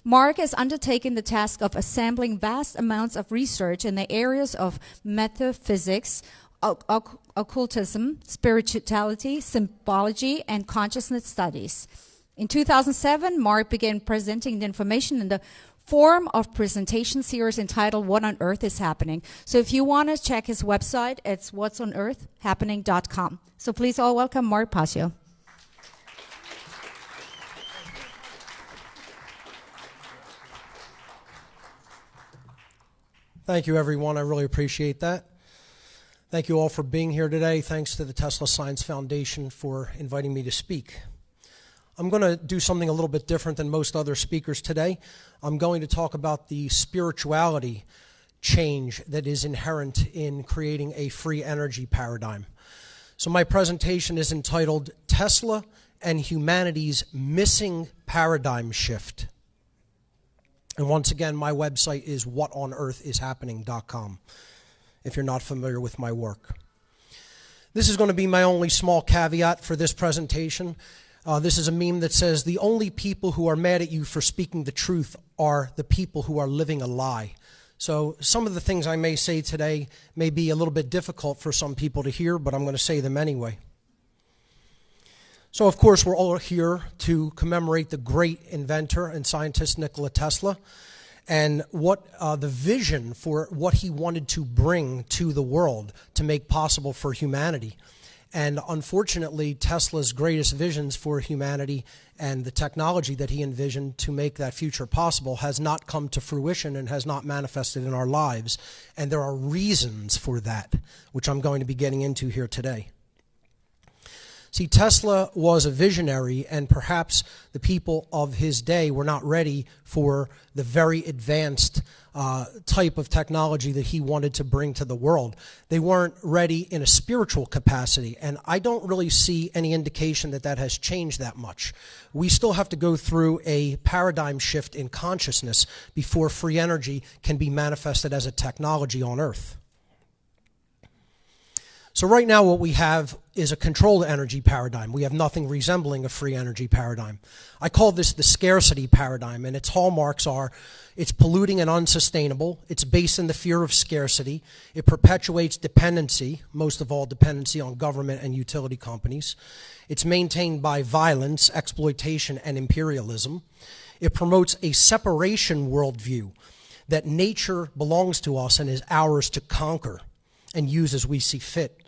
Mark has undertaken the task of assembling vast amounts of research in the areas of metaphysics, occultism, spirituality, symbology, and consciousness studies. In 2007, Mark began presenting the information in the form of presentation series entitled What on Earth is Happening. So if you want to check his website, it's whatsonearthhappening.com. So please all welcome Mark Passio. Thank you, everyone. I really appreciate that. Thank you all for being here today. Thanks to the Tesla Science Foundation for inviting me to speak. I'm going to do something a little bit different than most other speakers today. I'm going to talk about the spirituality change that is inherent in creating a free energy paradigm. So my presentation is entitled Tesla and Humanity's Missing Paradigm Shift. And once again, my website is whatonearthishappening.com if you're not familiar with my work. This is going to be my only small caveat for this presentation. This is a meme that says, the only people who are mad at you for speaking the truth are the people who are living a lie. So some of the things I may say today may be a little bit difficult for some people to hear, but I'm going to say them anyway. So of course we're all here to commemorate the great inventor and scientist Nikola Tesla and what the vision for what he wanted to bring to the world to make possible for humanity. And unfortunately, Tesla's greatest visions for humanity and the technology that he envisioned to make that future possible has not come to fruition and has not manifested in our lives. And there are reasons for that, which I'm going to be getting into here today. See, Tesla was a visionary, and perhaps the people of his day were not ready for the very advanced type of technology that he wanted to bring to the world. They weren't ready in a spiritual capacity, and I don't really see any indication that that has changed that much. We still have to go through a paradigm shift in consciousness before free energy can be manifested as a technology on Earth. So right now what we have is a controlled energy paradigm. We have nothing resembling a free energy paradigm. I call this the scarcity paradigm, and its hallmarks are it's polluting and unsustainable. It's based in the fear of scarcity. It perpetuates dependency, most of all dependency on government and utility companies. It's maintained by violence, exploitation, and imperialism. It promotes a separation worldview that nature belongs to us and is ours to conquer and use as we see fit.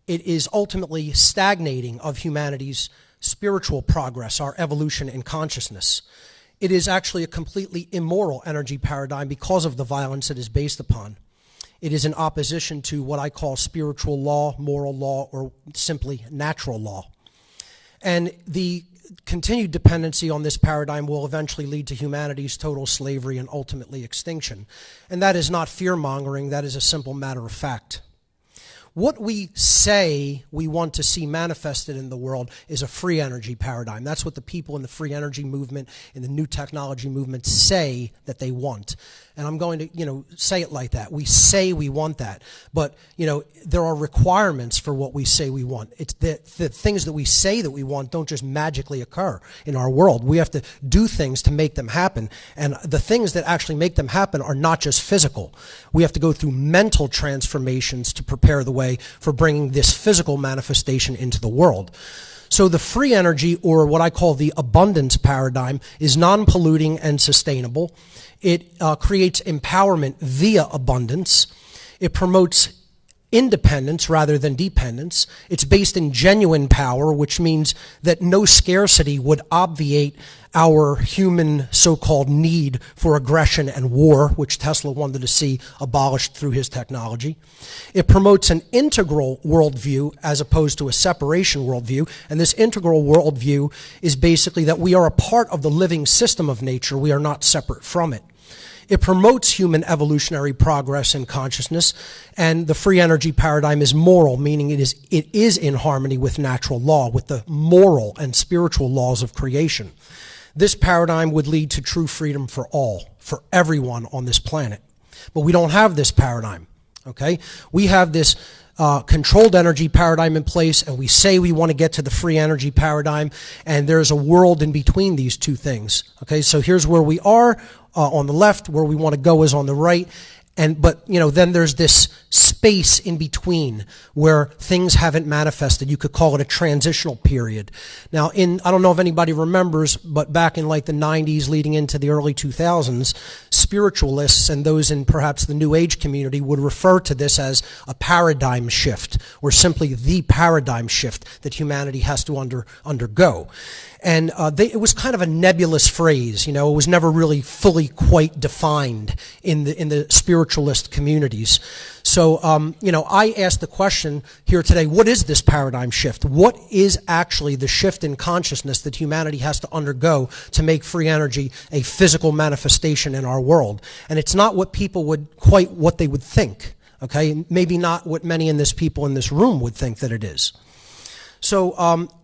It is ultimately stagnating of humanity's spiritual progress, our evolution in consciousness. It is actually a completely immoral energy paradigm because of the violence it is based upon. It is in opposition to what I call spiritual law, moral law, or simply natural law. And the continued dependency on this paradigm will eventually lead to humanity's total slavery and ultimately extinction. And that is not fear-mongering, that is a simple matter of fact. What we say we want to see manifested in the world is a free energy paradigm. That's what the people in the free energy movement, in the new technology movement say that they want. And I'm going to, say it like that. We say we want that. But, there are requirements for what we say we want. It's the things that we say that we want don't just magically occur in our world. We have to do things to make them happen. And the things that actually make them happen are not just physical. We have to go through mental transformations to prepare the way for bringing this physical manifestation into the world. So the free energy, or what I call the abundance paradigm, is non-polluting and sustainable. It creates empowerment via abundance. It promotes independence rather than dependence. It's based in genuine power, which means that no scarcity would obviate our human so-called need for aggression and war, which Tesla wanted to see abolished through his technology. It promotes an integral worldview as opposed to a separation worldview, and this integral worldview is basically that we are a part of the living system of nature. We are not separate from it. It promotes human evolutionary progress and consciousness, and the free energy paradigm is moral, meaning it is in harmony with natural law, with the moral and spiritual laws of creation. This paradigm would lead to true freedom for all, for everyone on this planet. But we don't have this paradigm, okay? We have this controlled energy paradigm in place, and we say we want to get to the free energy paradigm, and there's a world in between these two things, okay? So here's where we are on the left, where we want to go is on the right, but then there's this space in between where things haven't manifested. You could call it a transitional period. Now, I don't know if anybody remembers, but back in like the 90s leading into the early 2000s, spiritualists and those in perhaps the New Age community would refer to this as a paradigm shift, or simply the paradigm shift that humanity has to undergo. And it was kind of a nebulous phrase, it was never really fully quite defined in the spiritualist communities. So, I asked the question here today, what is this paradigm shift? What is actually the shift in consciousness that humanity has to undergo to make free energy a physical manifestation in our world? And it's not what they would think, okay? Maybe not what many in people in this room would think that it is. So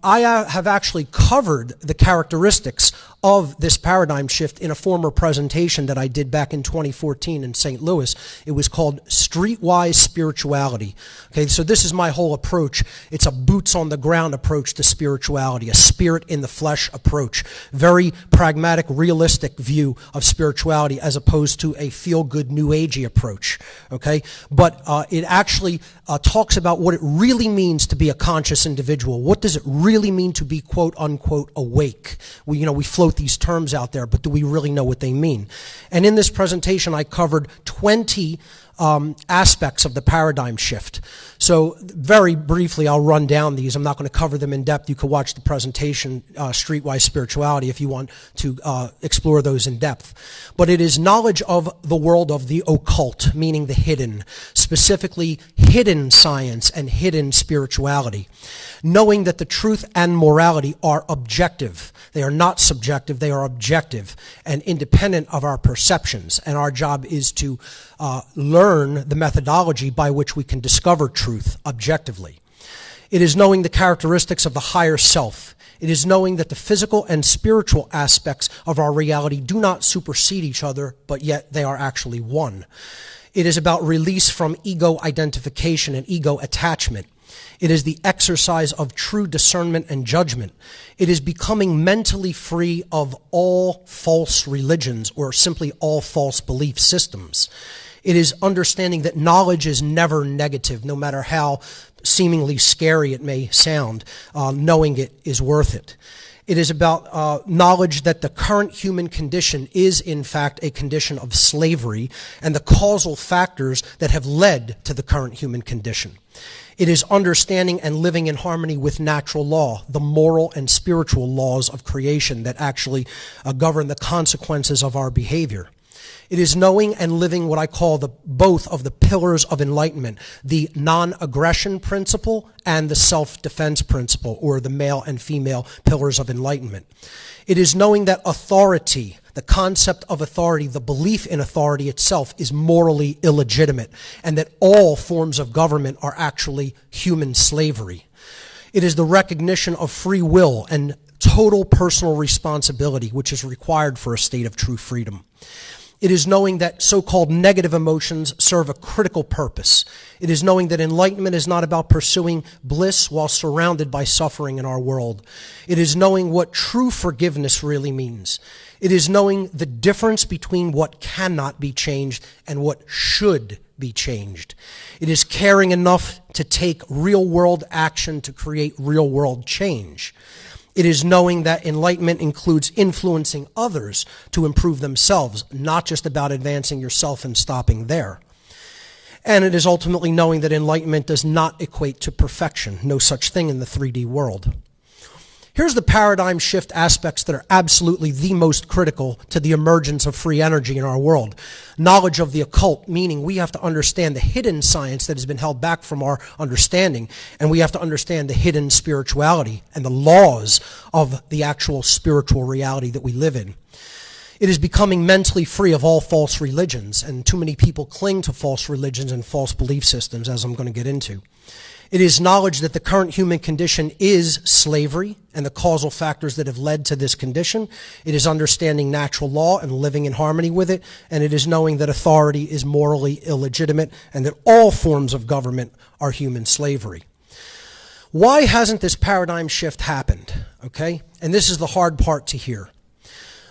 I have actually covered the characteristics of this paradigm shift in a former presentation that I did back in 2014 in St. Louis. It was called Streetwise Spirituality. Okay, so this is my whole approach. It's a boots-on-the-ground approach to spirituality, a spirit-in-the-flesh approach. Very pragmatic, realistic view of spirituality as opposed to a feel-good, New Agey approach. Okay, but it actually talks about what it really means to be a conscious individual. What does it really mean to be quote-unquote awake? We float these terms out there, but do we really know what they mean? And in this presentation, I covered 20 aspects of the paradigm shift. So very briefly, I'll run down these. I'm not going to cover them in depth. You can watch the presentation, Streetwise Spirituality, if you want to explore those in depth. But it is knowledge of the world of the occult, meaning the hidden, specifically hidden science and hidden spirituality. Knowing that the truth and morality are objective. They are not subjective, they are objective and independent of our perceptions. And our job is to learn the methodology by which we can discover truth objectively. It is knowing the characteristics of the higher self. It is knowing that the physical and spiritual aspects of our reality do not supersede each other, but yet they are actually one. It is about release from ego identification and ego attachment. It is the exercise of true discernment and judgment. It is becoming mentally free of all false religions or simply all false belief systems. It is understanding that knowledge is never negative, no matter how seemingly scary it may sound. Knowing it is worth it. It is about knowledge that the current human condition is, in fact, a condition of slavery and the causal factors that have led to the current human condition. It is understanding and living in harmony with natural law, the moral and spiritual laws of creation that actually govern the consequences of our behavior. It is knowing and living what I call both of the pillars of enlightenment, the non-aggression principle and the self-defense principle, or the male and female pillars of enlightenment. It is knowing that authority, the concept of authority, the belief in authority itself is morally illegitimate, and that all forms of government are actually human slavery. It is the recognition of free will and total personal responsibility, which is required for a state of true freedom. It is knowing that so-called negative emotions serve a critical purpose. It is knowing that enlightenment is not about pursuing bliss while surrounded by suffering in our world. It is knowing what true forgiveness really means. It is knowing the difference between what cannot be changed and what should be changed. It is caring enough to take real-world action to create real-world change. It is knowing that enlightenment includes influencing others to improve themselves, not just about advancing yourself and stopping there. And it is ultimately knowing that enlightenment does not equate to perfection. No such thing in the 3D world. Here's the paradigm shift aspects that are absolutely the most critical to the emergence of free energy in our world. Knowledge of the occult, meaning we have to understand the hidden science that has been held back from our understanding, and we have to understand the hidden spirituality and the laws of the actual spiritual reality that we live in. It is becoming mentally free of all false religions, and too many people cling to false religions and false belief systems, as I'm going to get into. It is knowledge that the current human condition is slavery and the causal factors that have led to this condition. It is understanding natural law and living in harmony with it. And it is knowing that authority is morally illegitimate and that all forms of government are human slavery. Why hasn't this paradigm shift happened? Okay? And this is the hard part to hear.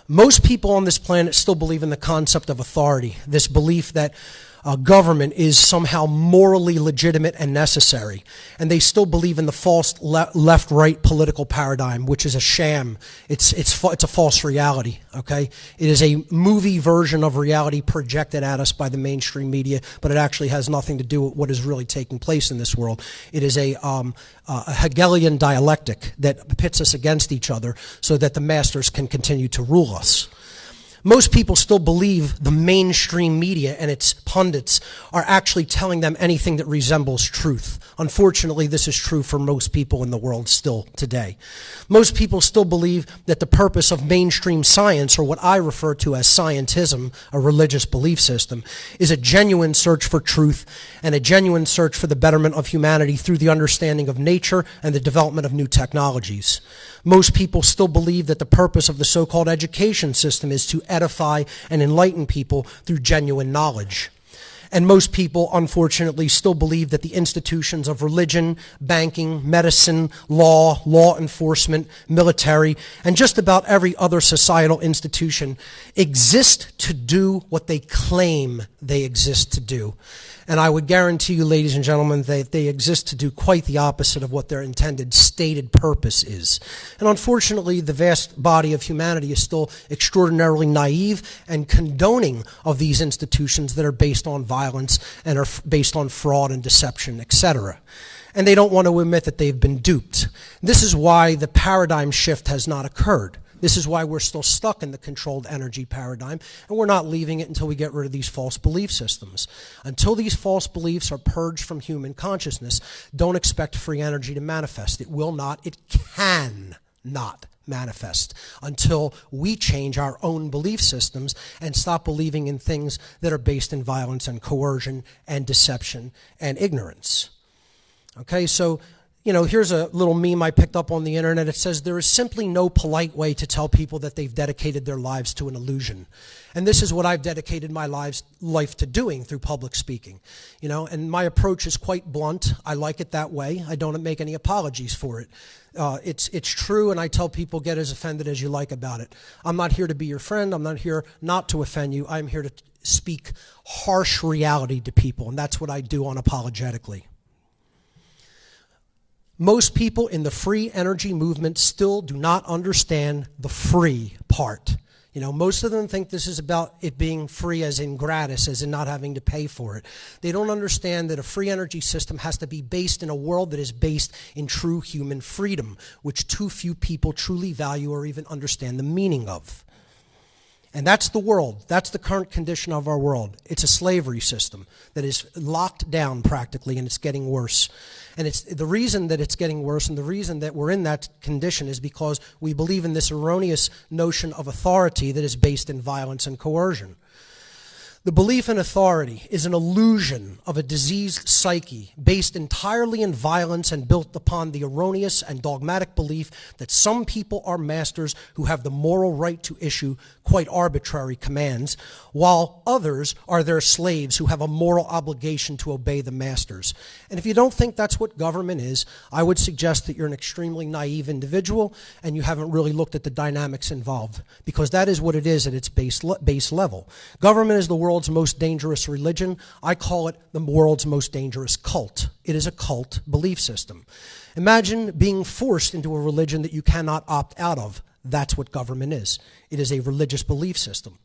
Most people on this planet still believe in the concept of authority, this belief that government is somehow morally legitimate and necessary. And they still believe in the false left-right political paradigm, which is a sham. It's a false reality, okay? It is a movie version of reality projected at us by the mainstream media, but it actually has nothing to do with what is really taking place in this world. It is a Hegelian dialectic that pits us against each other so that the masters can continue to rule us. Most people still believe the mainstream media and its pundits are actually telling them anything that resembles truth. Unfortunately, this is true for most people in the world still today. Most people still believe that the purpose of mainstream science, or what I refer to as scientism, a religious belief system, is a genuine search for truth and a genuine search for the betterment of humanity through the understanding of nature and the development of new technologies. Most people still believe that the purpose of the so-called education system is to edify and enlighten people through genuine knowledge. And most people, unfortunately, still believe that the institutions of religion, banking, medicine, law enforcement, military, and just about every other societal institution exist to do what they claim they exist to do. And I would guarantee you, ladies and gentlemen, that they exist to do quite the opposite of what their intended stated purpose is. And unfortunately, the vast body of humanity is still extraordinarily naive and condoning of these institutions that are based on violence and are based on fraud and deception, etc. And they don't want to admit that they've been duped. This is why the paradigm shift has not occurred. This is why we're still stuck in the controlled energy paradigm, and we're not leaving it until we get rid of these false belief systems. Until these false beliefs are purged from human consciousness, don't expect free energy to manifest. It will not, it can not manifest until we change our own belief systems and stop believing in things that are based in violence and coercion and deception and ignorance. Okay, so here's a little meme I picked up on the internet. It says, there is simply no polite way to tell people that they've dedicated their lives to an illusion. And this is what I've dedicated my life to doing through public speaking. And my approach is quite blunt. I like it that way. I don't make any apologies for it. It's true, and I tell people, get as offended as you like about it. I'm not here to be your friend. I'm not here not to offend you. I'm here to speak harsh reality to people, and that's what I do unapologetically. Most people in the free energy movement still do not understand the free part. Most of them think this is about it being free as in gratis, as in not having to pay for it. They don't understand that a free energy system has to be based in a world that is based in true human freedom, which too few people truly value or even understand the meaning of. And that's the world. That's the current condition of our world. It's a slavery system that is locked down practically, and it's getting worse. And it's the reason that it's getting worse, and the reason that we're in that condition, is because we believe in this erroneous notion of authority that is based in violence and coercion. The belief in authority is an illusion of a diseased psyche based entirely in violence and built upon the erroneous and dogmatic belief that some people are masters who have the moral right to issue quite arbitrary commands, while others are their slaves who have a moral obligation to obey the masters. And if you don't think that's what government is, I would suggest that you're an extremely naive individual and you haven't really looked at the dynamics involved, because that is what it is at its base level. Government is the world's most dangerous religion. I call it the world's most dangerous cult. It is a cult belief system. Imagine being forced into a religion that you cannot opt out of. That's what government is. It is a religious belief system.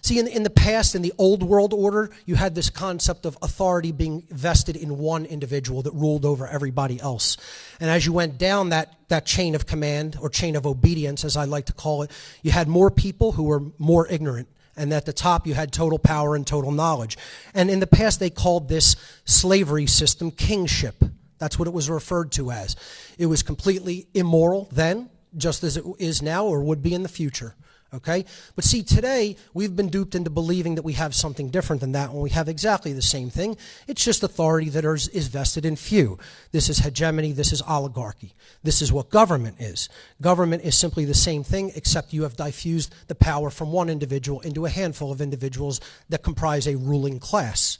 See, in the past, in the old world order, you had this concept of authority being vested in one individual that ruled over everybody else. And as you went down that chain of command, or chain of obedience, as I like to call it, you had more people who were more ignorant. And at the top, you had total power and total knowledge. And in the past, they called this slavery system kingship. That's what it was referred to as. It was completely immoral then, just as it is now or would be in the future. Okay? But see, today, we've been duped into believing that we have something different than that when we have exactly the same thing. It's just authority that is vested in few. This is hegemony. This is oligarchy. This is what government is. Government is simply the same thing, except you have diffused the power from one individual into a handful of individuals that comprise a ruling class.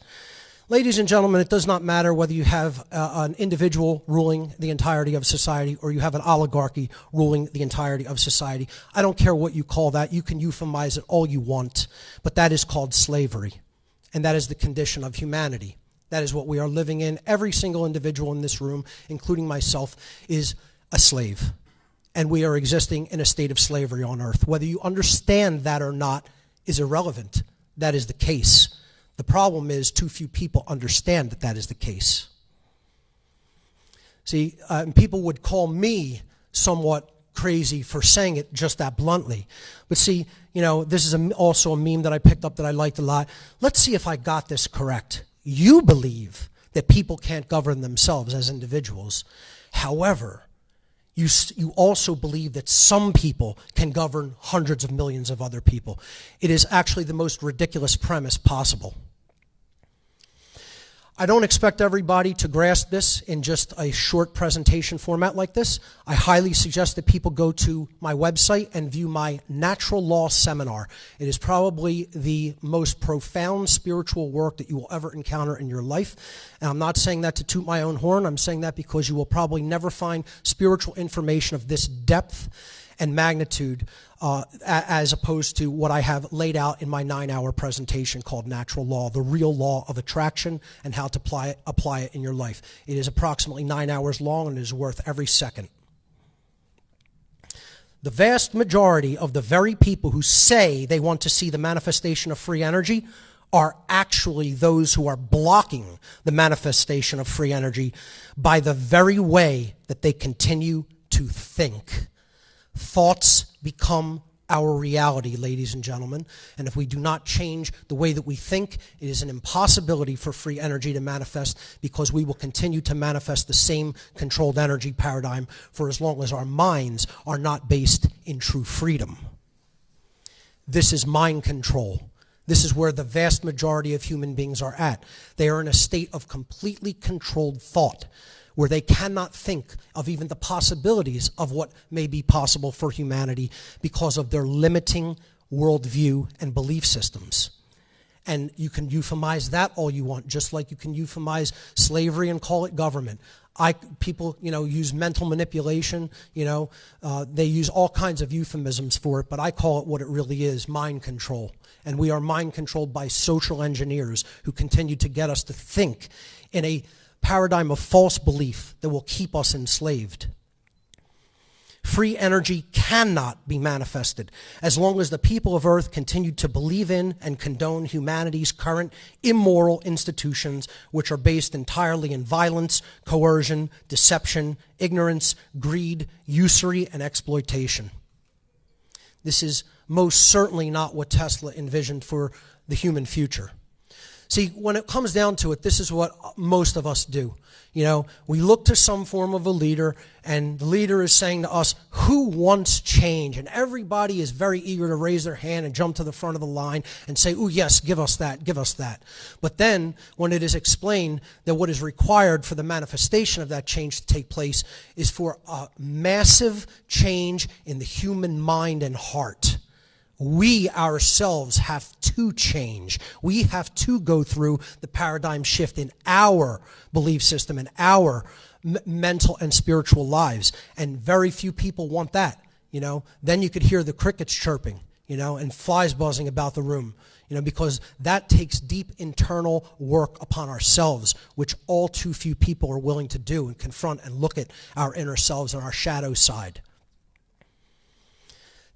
Ladies and gentlemen, it does not matter whether you have an individual ruling the entirety of society or you have an oligarchy ruling the entirety of society. I don't care what you call that. You can euphemize it all you want, but that is called slavery, and that is the condition of humanity. That is what we are living in. Every single individual in this room, including myself, is a slave, and we are existing in a state of slavery on earth. Whether you understand that or not is irrelevant. That is the case. The problem is too few people understand that that is the case. See, people would call me somewhat crazy for saying it just that bluntly. But see, you know, this is also a meme that I picked up that I liked a lot. Let's see if I got this correct. You believe that people can't govern themselves as individuals. However, you also believe that some people can govern hundreds of millions of other people. It is actually the most ridiculous premise possible. I don't expect everybody to grasp this in just a short presentation format like this. I highly suggest that people go to my website and view my natural law seminar. It is probably the most profound spiritual work that you will ever encounter in your life. And I'm not saying that to toot my own horn. I'm saying that because you will probably never find spiritual information of this depth and magnitude as opposed to what I have laid out in my 9-hour presentation called Natural Law, the real law of attraction and how to apply it in your life. It is approximately 9 hours long and it is worth every second. The vast majority of the very people who say they want to see the manifestation of free energy are actually those who are blocking the manifestation of free energy by the very way that they continue to think. Thoughts become our reality, ladies and gentlemen. And if we do not change the way that we think, it is an impossibility for free energy to manifest, because we will continue to manifest the same controlled energy paradigm for as long as our minds are not based in true freedom. This is mind control. This is where the vast majority of human beings are at. They are in a state of completely controlled thought, where they cannot think of even the possibilities of what may be possible for humanity because of their limiting worldview and belief systems. And you can euphemize that all you want, just like you can euphemize slavery and call it government. People, use mental manipulation, they use all kinds of euphemisms for it, but I call it what it really is, mind control. And we are mind controlled by social engineers who continue to get us to think in a paradigm of false belief that will keep us enslaved. Free energy cannot be manifested as long as the people of Earth continue to believe in and condone humanity's current immoral institutions, which are based entirely in violence, coercion, deception, ignorance, greed, usury, and exploitation. This is most certainly not what Tesla envisioned for the human future. See, when it comes down to it, this is what most of us do. We look to some form of a leader, and the leader is saying to us, who wants change? And everybody is very eager to raise their hand and jump to the front of the line and say, oh, yes, give us that, give us that. But then, when it is explained that what is required for the manifestation of that change to take place is for a massive change in the human mind and heart. We ourselves have to change. We have to go through the paradigm shift in our belief system and our mental and spiritual lives. And very few people want that, Then you could hear the crickets chirping, and flies buzzing about the room, because that takes deep internal work upon ourselves, which all too few people are willing to do and confront and look at our inner selves and our shadow side.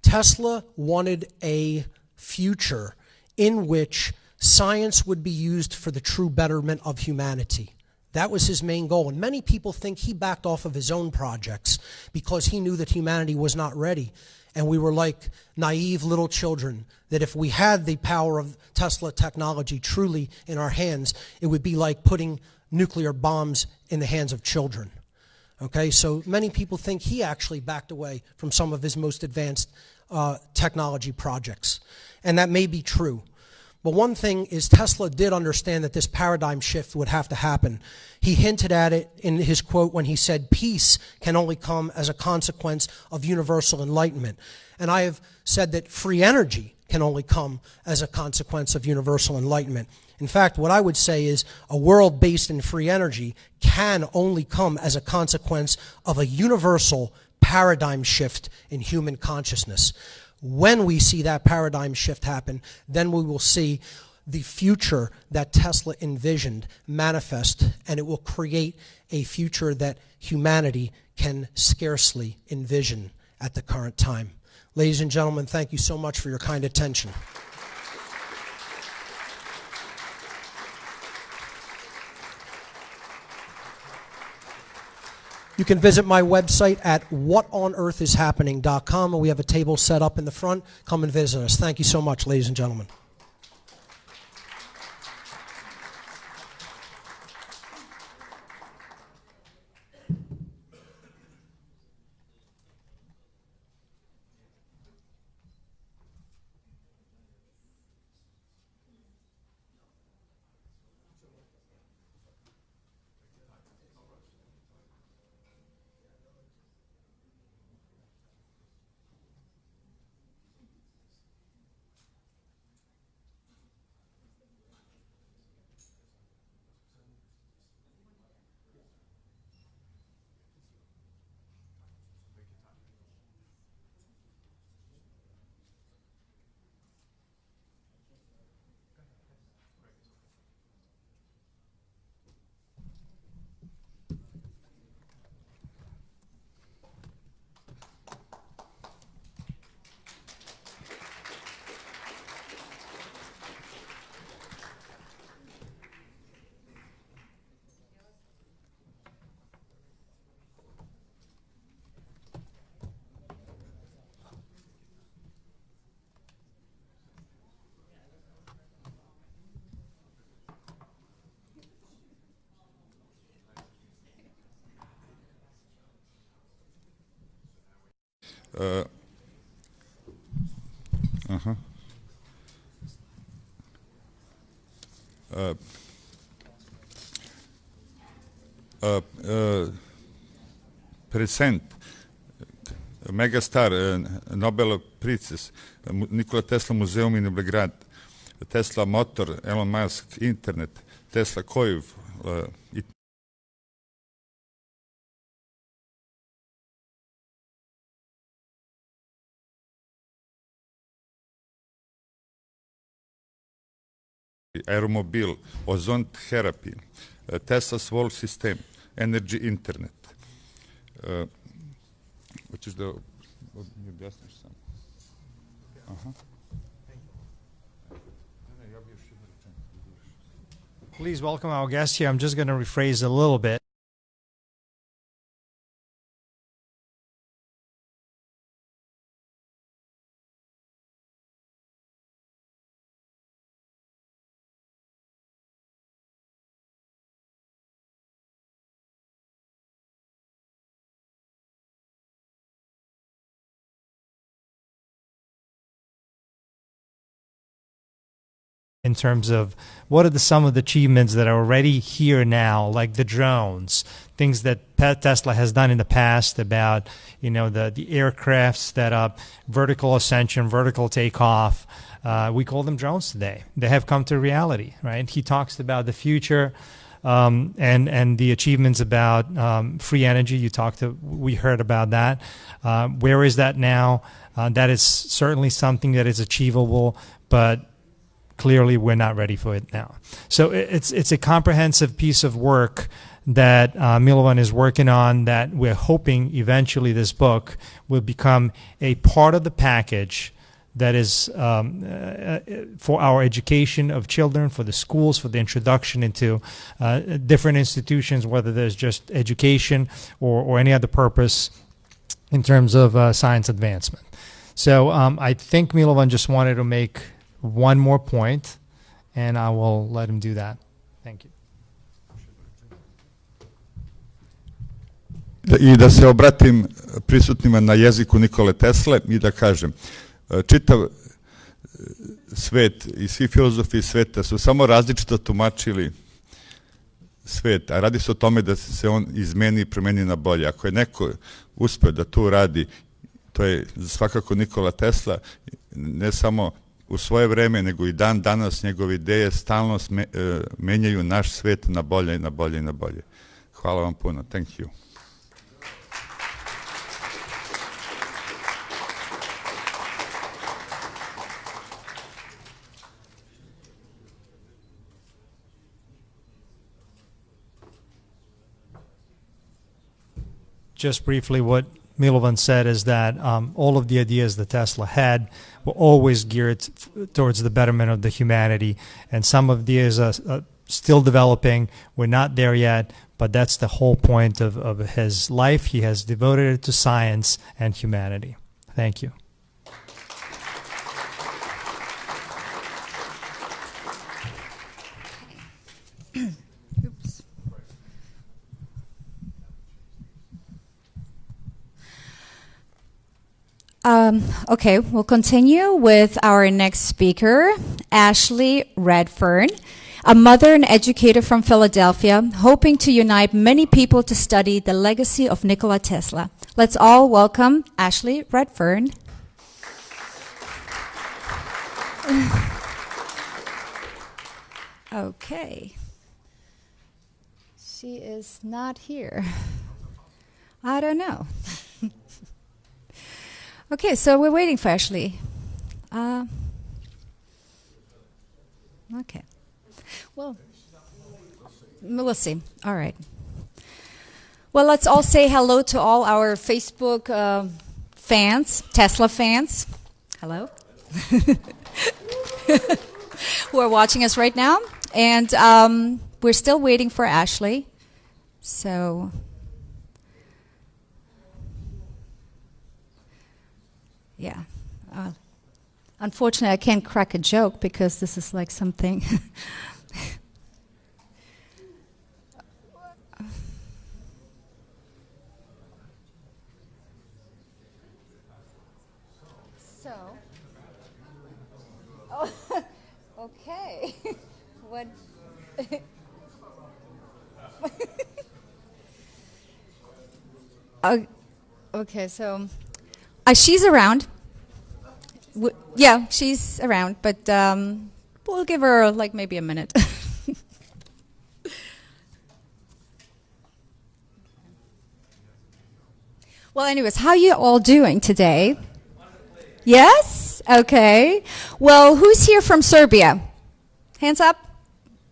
Tesla wanted a future in which science would be used for the true betterment of humanity. That was his main goal. And many people think he backed off of his own projects because he knew that humanity was not ready. And we were like naive little children, that if we had the power of Tesla technology truly in our hands, it would be like putting nuclear bombs in the hands of children. Okay, so many people think he actually backed away from some of his most advanced technology projects. And that may be true. But one thing is Tesla did understand that this paradigm shift would have to happen. He hinted at it in his quote when he said, peace can only come as a consequence of universal enlightenment. And I have said that free energy can only come as a consequence of universal enlightenment. In fact, what I would say is a world based in free energy can only come as a consequence of a universal paradigm shift in human consciousness. When we see that paradigm shift happen, then we will see the future that Tesla envisioned manifest, and it will create a future that humanity can scarcely envision at the current time. Ladies and gentlemen, thank you so much for your kind attention. You can visit my website at whatonearthishappening.com, and we have a table set up in the front. Come and visit us. Thank you so much, ladies and gentlemen. Present megastar Nobel Prize Nikola Tesla Muzeum in Belgrad, Tesla Motor, Elon Musk, Internet, Tesla Koiv, Aeromobil, ozone therapy, Tesla's wall system, energy internet. Which is the Please welcome our guest here. I'm just going to rephrase a little bit. In terms of what are some of the achievements that are already here now, like the drones, things that Tesla has done in the past about, the aircrafts that are vertical ascension, vertical takeoff. We call them drones today. They have come to reality, right? He talks about the future and the achievements about free energy. We heard about that. Where is that now? That is certainly something that is achievable, but clearly we're not ready for it now. So it's a comprehensive piece of work that Milovan is working on, that we're hoping eventually this book will become a part of the package that is for our education of children, for the schools, for the introduction into different institutions, whether there's just education or any other purpose in terms of science advancement. So I think Milovan just wanted to make one more point, and I will let him do that. Thank you. I da se obratim prisutnima na jeziku Nikole Tesle i da kažem, čitav svet i svi filozofi sveta su samo različito tumačili svet, a radi se o tome da se on izmeni i promeni na bolje. Ako je neko uspeo da to radi, to je svakako Nikola Tesla, ne samo u svoje vreme, nego i dan danas njegove ideje stalno menjaju naš svet na bolje i na bolje i na bolje. Hvala vam puno. Thank you. Just briefly, what Milovan said is that all of the ideas that Tesla had were always geared towards the betterment of the humanity, and some of these are still developing. We're not there yet, but that's the whole point of his life. He has devoted it to science and humanity. Thank you. Okay, we'll continue with our next speaker, Ashley Redfern, a mother and educator from Philadelphia, hoping to unite many people to study the legacy of Nikola Tesla. Let's all welcome Ashley Redfern. Okay. She is not here. I don't know. Okay, so we're waiting for Ashley. Okay. Well, we'll see. All right. Well, let's all say hello to all our Facebook fans, Tesla fans. Hello. Who are watching us right now. And we're still waiting for Ashley. So... yeah. Unfortunately, I can't crack a joke because this is like something. So. Oh, okay. What? Okay, so. She's around. Yeah, she's around, but we'll give her like maybe a minute. Well, anyways, how are you all doing today? Yes? Okay. Well, who's here from Serbia? Hands up.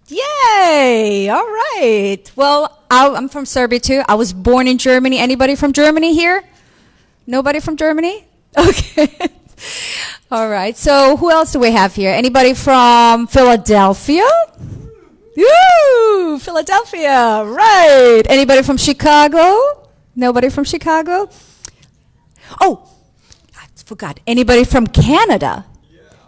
Yay! All right. Well, I'm from Serbia too. I was born in Germany. Anybody from Germany here? Nobody from Germany? Okay. All right. So who else do we have here? Anybody from Philadelphia? Woo! Philadelphia. Right. Anybody from Chicago? Nobody from Chicago? Oh, I forgot. Anybody from Canada?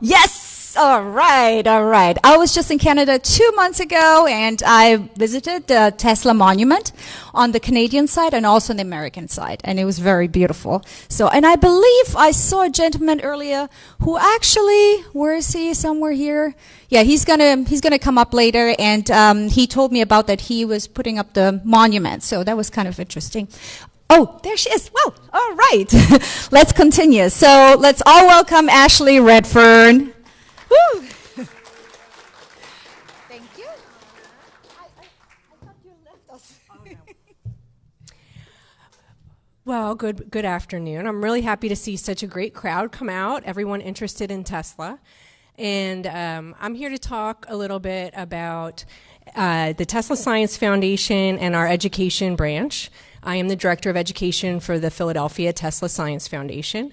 Yes. All right. All right. I was just in Canada 2 months ago, and I visited the Tesla monument on the Canadian side and also on the American side, and it was very beautiful. So, and I believe I saw a gentleman earlier who actually, where is he? Somewhere here. Yeah, he's gonna come up later, and he told me about that he was putting up the monument. So that was kind of interesting. Oh, there she is. Well, all right. Let's continue. So let's all welcome Ashley Redfern. Woo! Thank you. I thought you left us. Well, good afternoon. I'm really happy to see such a great crowd come out, everyone interested in Tesla. And I'm here to talk a little bit about the Tesla Science Foundation and our education branch. I am the Director of Education for the Philadelphia Tesla Science Foundation.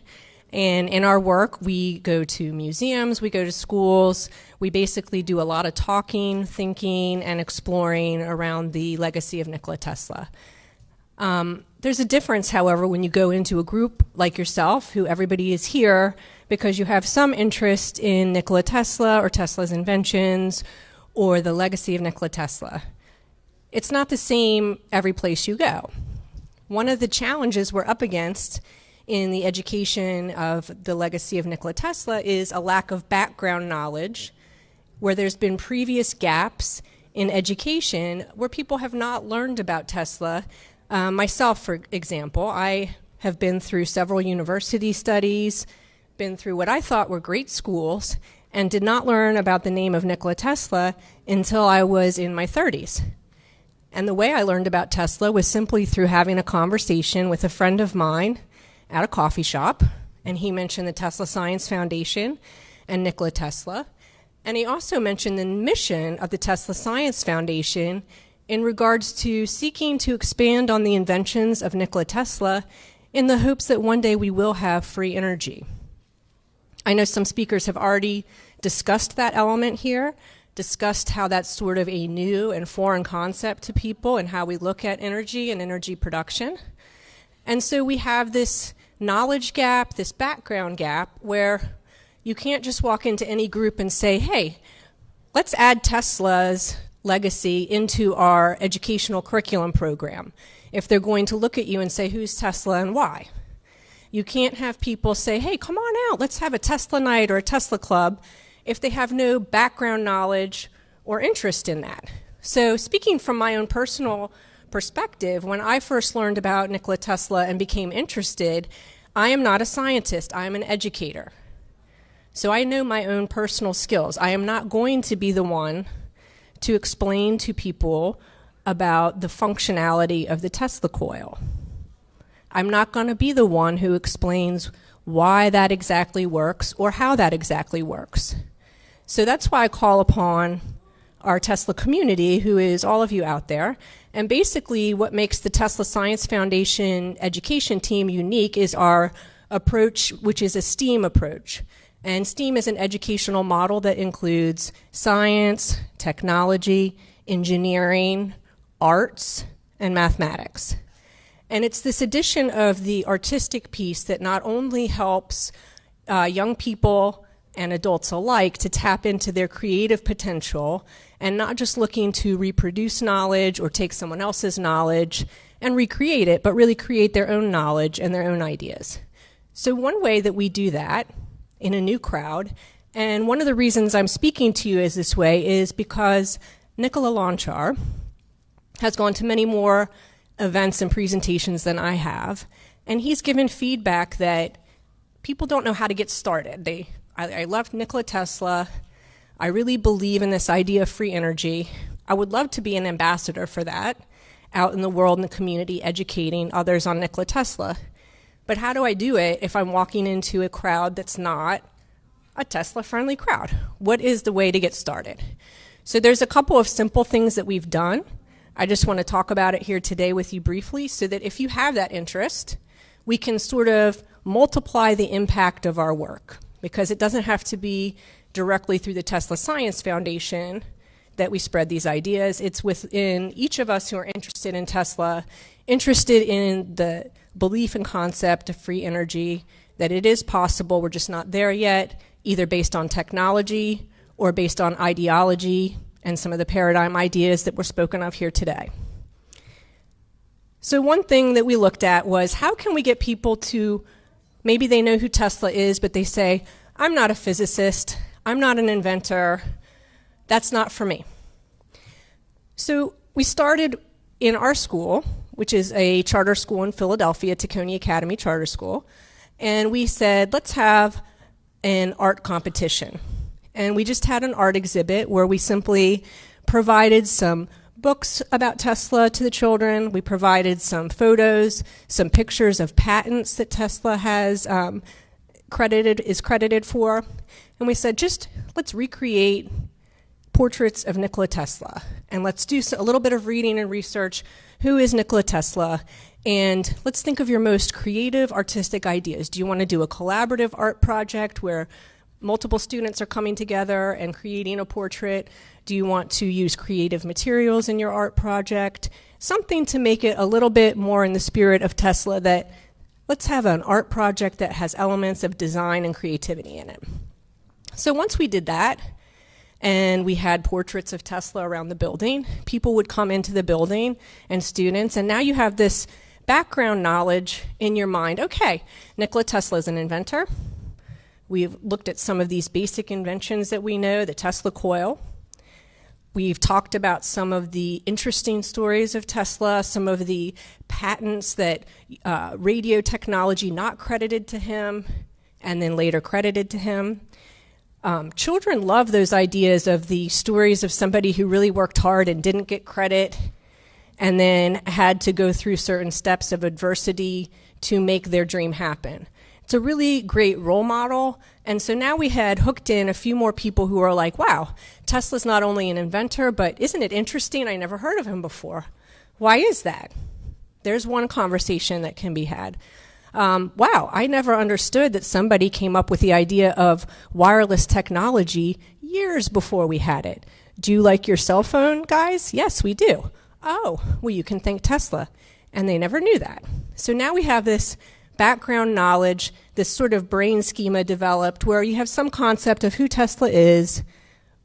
And in our work, we go to museums, we go to schools, we basically do a lot of talking, thinking, and exploring around the legacy of Nikola Tesla. There's a difference, however, when you go into a group like yourself, who everybody is here because you have some interest in Nikola Tesla or Tesla's inventions or the legacy of Nikola Tesla. It's not the same every place you go. One of the challenges we're up against in the education of the legacy of Nikola Tesla is a lack of background knowledge, where there's been previous gaps in education where people have not learned about Tesla. Myself, for example, I have been through several university studies, been through what I thought were great schools, and did not learn about the name of Nikola Tesla until I was in my 30s. And the way I learned about Tesla was simply through having a conversation with a friend of mine at a coffee shop, and he mentioned the Tesla Science Foundation and Nikola Tesla. And he also mentioned the mission of the Tesla Science Foundation in regards to seeking to expand on the inventions of Nikola Tesla in the hopes that one day we will have free energy. I know some speakers have already discussed that element here, discussed how that's sort of a new and foreign concept to people and how we look at energy and energy production. And so we have this knowledge gap, this background gap, where you can't just walk into any group and say, hey, let's add Tesla's legacy into our educational curriculum program, if they're going to look at you and say, who's Tesla and why? You can't have people say, hey, come on out, let's have a Tesla night or a Tesla club, if they have no background knowledge or interest in that. So speaking from my own personal perspective, when I first learned about Nikola Tesla and became interested, I am not a scientist, I am an educator. So I know my own personal skills. I am not going to be the one to explain to people about the functionality of the Tesla coil. I'm not going to be the one who explains why that exactly works or how that exactly works. So that's why I call upon our Tesla community, who is all of you out there. And basically what makes the Tesla Science Foundation education team unique is our approach, which is a STEAM approach. And STEAM is an educational model that includes science, technology, engineering, arts, and mathematics. And it's this addition of the artistic piece that not only helps young people and adults alike to tap into their creative potential and not just looking to reproduce knowledge or take someone else's knowledge and recreate it, but really create their own knowledge and their own ideas. So one way that we do that in a new crowd, and one of the reasons I'm speaking to you as this way is because Nikola Lonchar has gone to many more events and presentations than I have, and he's given feedback that people don't know how to get started. I love Nikola Tesla. I really believe in this idea of free energy. I would love to be an ambassador for that, out in the world in the community educating others on Nikola Tesla. But how do I do it if I'm walking into a crowd that's not a Tesla-friendly crowd? What is the way to get started? So there's a couple of simple things that we've done. I just want to talk about it here today with you briefly so that if you have that interest, we can sort of multiply the impact of our work, because it doesn't have to be directly through the Tesla Science Foundation that we spread these ideas. It's within each of us who are interested in Tesla, interested in the belief and concept of free energy, that it is possible, we're just not there yet, either based on technology or based on ideology and some of the paradigm ideas that were spoken of here today. So one thing that we looked at was, how can we get people to, maybe they know who Tesla is, but they say, I'm not a physicist, I'm not an inventor, that's not for me. So we started in our school, which is a charter school in Philadelphia, Tacony Academy Charter School, and we said, let's have an art competition. And we just had an art exhibit where we simply provided some books about Tesla to the children. We provided some photos, some pictures of patents that Tesla has is credited for. And we said, just let's recreate portraits of Nikola Tesla. And let's do a little bit of reading and research. Who is Nikola Tesla? And let's think of your most creative artistic ideas. Do you want to do a collaborative art project where multiple students are coming together and creating a portrait? Do you want to use creative materials in your art project? Something to make it a little bit more in the spirit of Tesla, that let's have an art project that has elements of design and creativity in it. So once we did that, and we had portraits of Tesla around the building, people would come into the building, and students, and now you have this background knowledge in your mind. Okay, Nikola Tesla is an inventor. We've looked at some of these basic inventions that we know, the Tesla coil. We've talked about some of the interesting stories of Tesla, some of the patents that radio technology not credited to him and then later credited to him. Children love those ideas of the stories of somebody who really worked hard and didn't get credit and then had to go through certain steps of adversity to make their dream happen. It's a really great role model. And so now we had hooked in a few more people who are like, wow, Tesla's not only an inventor, but isn't it interesting? I never heard of him before. Why is that? There's one conversation that can be had. Wow, I never understood that somebody came up with the idea of wireless technology years before we had it. Do you like your cell phone, guys? Yes, we do. Oh, well, you can thank Tesla. And they never knew that. So now we have this background knowledge, this sort of brain schema developed where you have some concept of who Tesla is,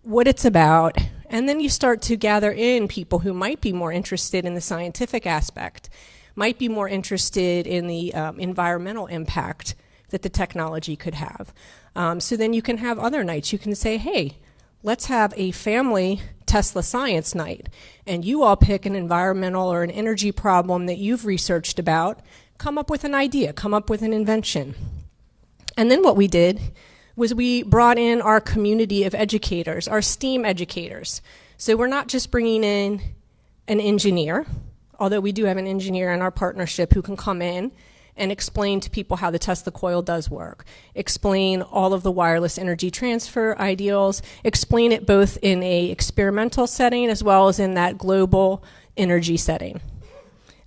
what it's about, and then you start to gather in people who might be more interested in the scientific aspect, might be more interested in the environmental impact that the technology could have. So then you can have other nights. You can say, hey, let's have a family Tesla science night, and you all pick an environmental or an energy problem that you've researched about, come up with an idea, come up with an invention. And then what we did was we brought in our community of educators, our STEAM educators. So we're not just bringing in an engineer, although we do have an engineer in our partnership who can come in and explain to people how the Tesla coil does work, explain all of the wireless energy transfer ideals, explain it both in a experimental setting as well as in that global energy setting.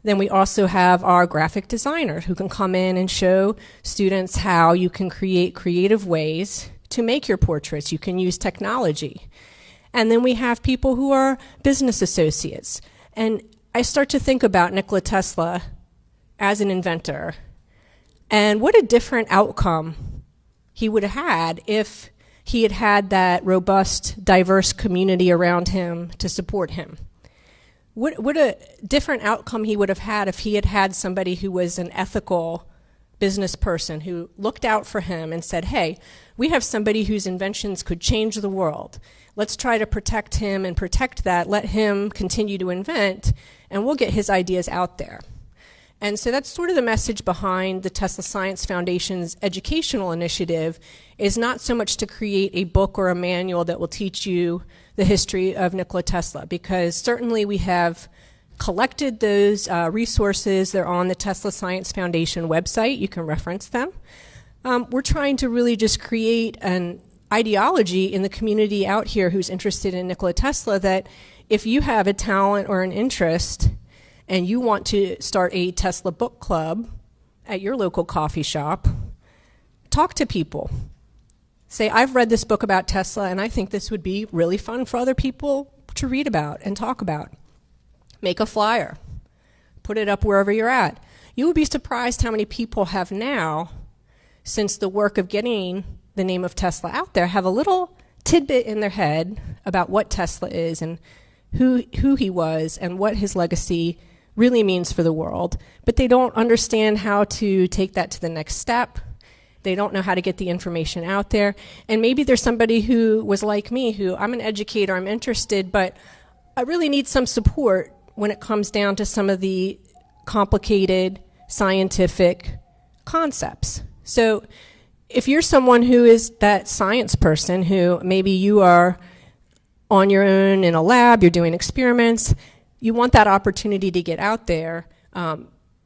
Then we also have our graphic designer who can come in and show students how you can create creative ways to make your portraits. You can use technology. And then we have people who are business associates. And I start to think about Nikola Tesla as an inventor and what a different outcome he would have had if he had had that robust, diverse community around him to support him. What a different outcome he would have had if he had had somebody who was an ethical business person who looked out for him and said, hey, we have somebody whose inventions could change the world. Let's try to protect him and protect that. Let him continue to invent, and we'll get his ideas out there. And so that's sort of the message behind the Tesla Science Foundation's educational initiative, is not so much to create a book or a manual that will teach you the history of Nikola Tesla, because certainly we have collected those resources. They're on the Tesla Science Foundation website. You can reference them. We're trying to really just create an ideology in the community out here who's interested in Nikola Tesla, that if you have a talent or an interest and you want to start a Tesla book club at your local coffee shop, talk to people. Say, I've read this book about Tesla, and I think this would be really fun for other people to read about and talk about. Make a flyer. Put it up wherever you're at. You would be surprised how many people have now, since the work of getting the name of Tesla out there, have a little tidbit in their head about what Tesla is and who he was and what his legacy really means for the world. But they don't understand how to take that to the next step. They don't know how to get the information out there. And maybe there's somebody who was like me, who I'm an educator, I'm interested, but I really need some support when it comes down to some of the complicated scientific concepts. So if you're someone who is that science person, who maybe you are on your own in a lab, you're doing experiments, you want that opportunity to get out there.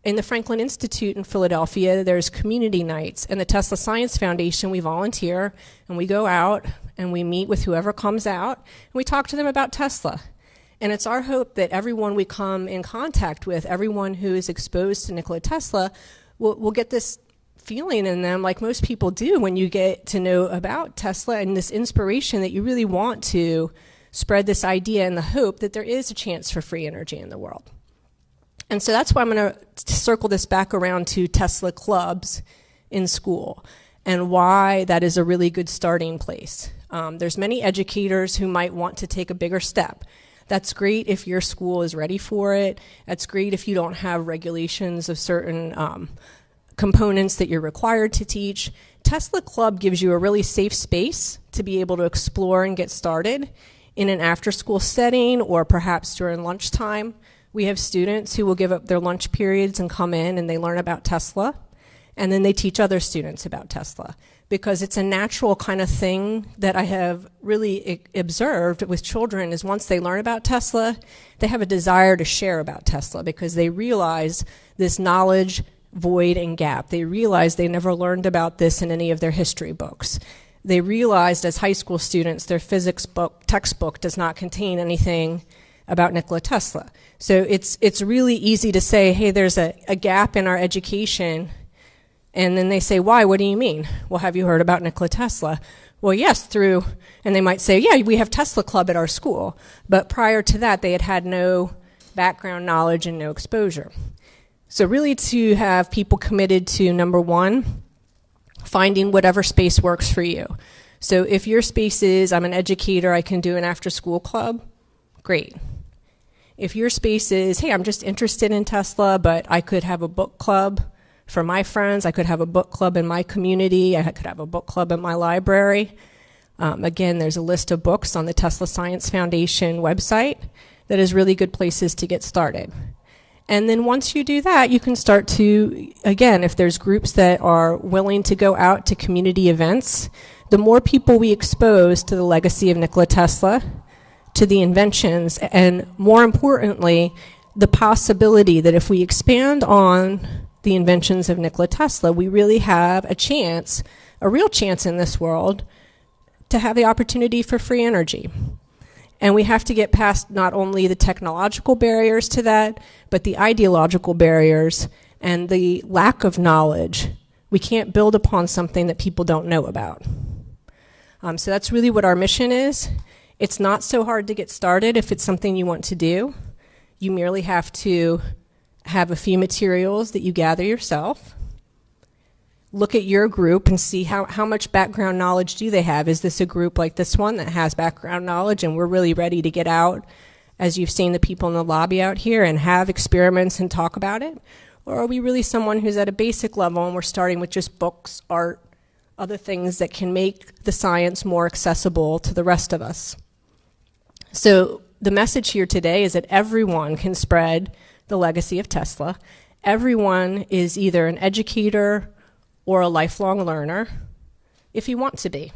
In the Franklin Institute in Philadelphia, there's community nights, and the Tesla Science Foundation, we volunteer, and we go out, and we meet with whoever comes out, and we talk to them about Tesla. And it's our hope that everyone we come in contact with, everyone who is exposed to Nikola Tesla, will get this feeling in them, like most people do when you get to know about Tesla, and this inspiration that you really want to spread this idea and the hope that there is a chance for free energy in the world. And so that's why I'm going to circle this back around to Tesla clubs in school and why that is a really good starting place. There's many educators who might want to take a bigger step. That's great if your school is ready for it. That's great if you don't have regulations of certain components that you're required to teach. Tesla Club gives you a really safe space to be able to explore and get started in an after-school setting or perhaps during lunchtime. We have students who will give up their lunch periods and come in and they learn about Tesla, and then they teach other students about Tesla, because it's a natural kind of thing that I have really observed with children is once they learn about Tesla, they have a desire to share about Tesla because they realize this knowledge void and gap. They realize they never learned about this in any of their history books. They realized as high school students their physics book, textbook does not contain anything about Nikola Tesla. So it's really easy to say, hey, there's a gap in our education. And then they say, why? What do you mean? Well, have you heard about Nikola Tesla? Well, yes, and they might say, yeah, we have Tesla Club at our school. But prior to that, they had had no background knowledge and no exposure. So really to have people committed to, number one, finding whatever space works for you. So if your space is, I'm an educator, I can do an after-school club, great. If your space is, hey, I'm just interested in Tesla, but I could have a book club for my friends, I could have a book club in my community, I could have a book club in my library. Again, there's a list of books on the Tesla Science Foundation website that is really good places to get started. And then once you do that, you can start to, again, if there's groups that are willing to go out to community events, the more people we expose to the legacy of Nikola Tesla, to the inventions, and more importantly, the possibility that if we expand on the inventions of Nikola Tesla, we really have a chance, a real chance in this world, to have the opportunity for free energy. And we have to get past not only the technological barriers to that, but the ideological barriers and the lack of knowledge. We can't build upon something that people don't know about. So that's really what our mission is. It's not so hard to get started if it's something you want to do. You merely have to have a few materials that you gather yourself. Look at your group and see how much background knowledge do they have. Is this a group like this one that has background knowledge and we're really ready to get out, as you've seen the people in the lobby out here, and have experiments and talk about it? Or are we really someone who's at a basic level and we're starting with just books, art, other things that can make the science more accessible to the rest of us? So the message here today is that everyone can spread the legacy of Tesla. Everyone is either an educator or a lifelong learner, if you want to be.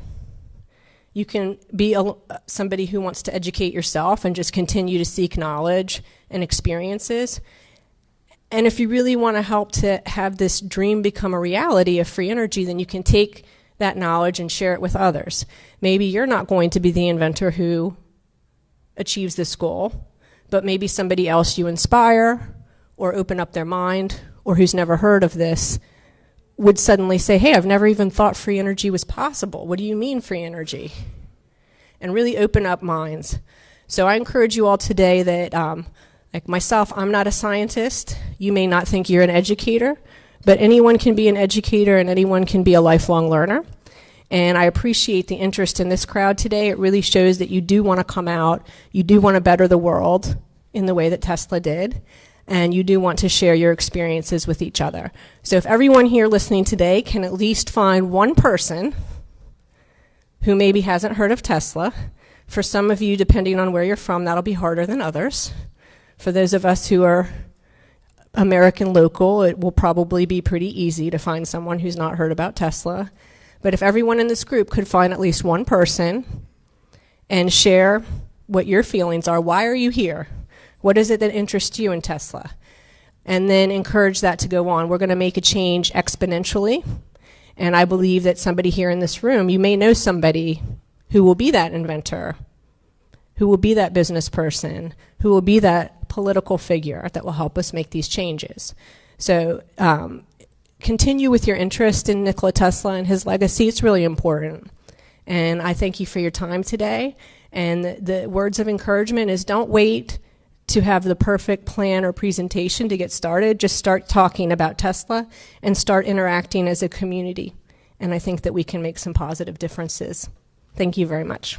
You can be somebody who wants to educate yourself and just continue to seek knowledge and experiences. And if you really want to help to have this dream become a reality of free energy, then you can take that knowledge and share it with others. Maybe you're not going to be the inventor who achieves this goal, but maybe somebody else you inspire or open up their mind, or who's never heard of this, would suddenly say, hey, I've never even thought free energy was possible. What do you mean free energy? And really open up minds. So I encourage you all today that, like myself, I'm not a scientist. You may not think you're an educator, but anyone can be an educator and anyone can be a lifelong learner. And I appreciate the interest in this crowd today. It really shows that you do want to come out, you do want to better the world in the way that Tesla did, and you do want to share your experiences with each other. So if everyone here listening today can at least find one person who maybe hasn't heard of Tesla, for some of you, depending on where you're from, that'll be harder than others. For those of us who are American local, it will probably be pretty easy to find someone who's not heard about Tesla. But if everyone in this group could find at least one person and share what your feelings are, why are you here? What is it that interests you in Tesla? And then encourage that to go on. We're going to make a change exponentially. And I believe that somebody here in this room, you may know somebody who will be that inventor, who will be that business person, who will be that political figure that will help us make these changes. So continue with your interest in Nikola Tesla and his legacy. It's really important. And I thank you for your time today. And the words of encouragement is don't wait to have the perfect plan or presentation to get started. Just start talking about Tesla and start interacting as a community. And I think that we can make some positive differences. Thank you very much.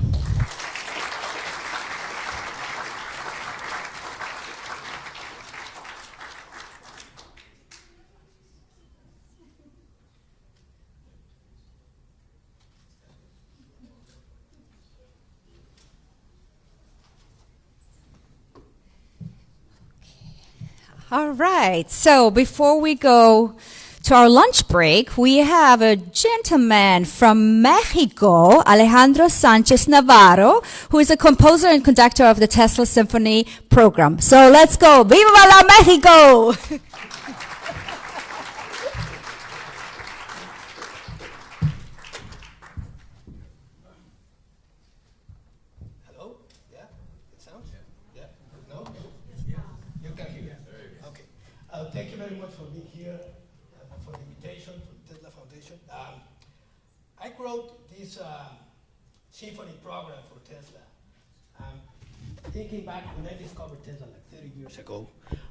All right, so before we go to our lunch break, we have a gentleman from Mexico, Alejandro Sanchez Navarro, who is a composer and conductor of the Tesla Symphony program. So let's go. Viva la Mexico! Hello? Yeah? It sounds? Yeah? No? Yeah. You can hear? Okay. Thank you very much for being here, for the invitation, for the Tesla Foundation. I wrote this symphony program for Tesla. Thinking back when I discovered Tesla like 30 years ago,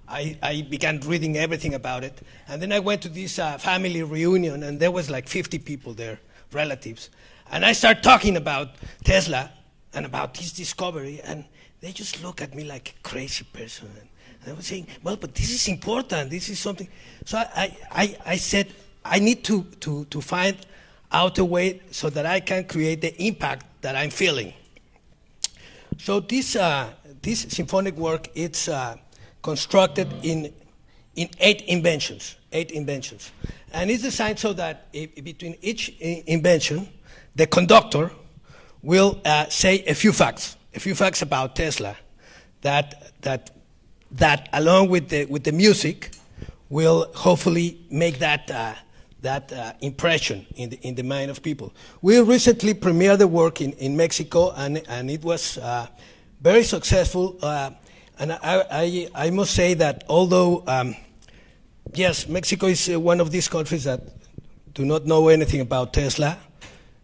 I began reading everything about it. And then I went to this family reunion, and there was like 50 people there, relatives. And I started talking about Tesla and about this discovery, and they just look at me like a crazy person. And I was saying, well, but this is important. This is something. So I said, I need to find out a way so that I can create the impact that I'm feeling. So this symphonic work, it's constructed in 8 inventions. And it's designed so that between each invention, the conductor will say a few facts about Tesla that along with the music will hopefully make that impression in the mind of people. We recently premiered the work in Mexico, and it was very successful. And I must say that although, yes, Mexico is one of these countries that do not know anything about Tesla.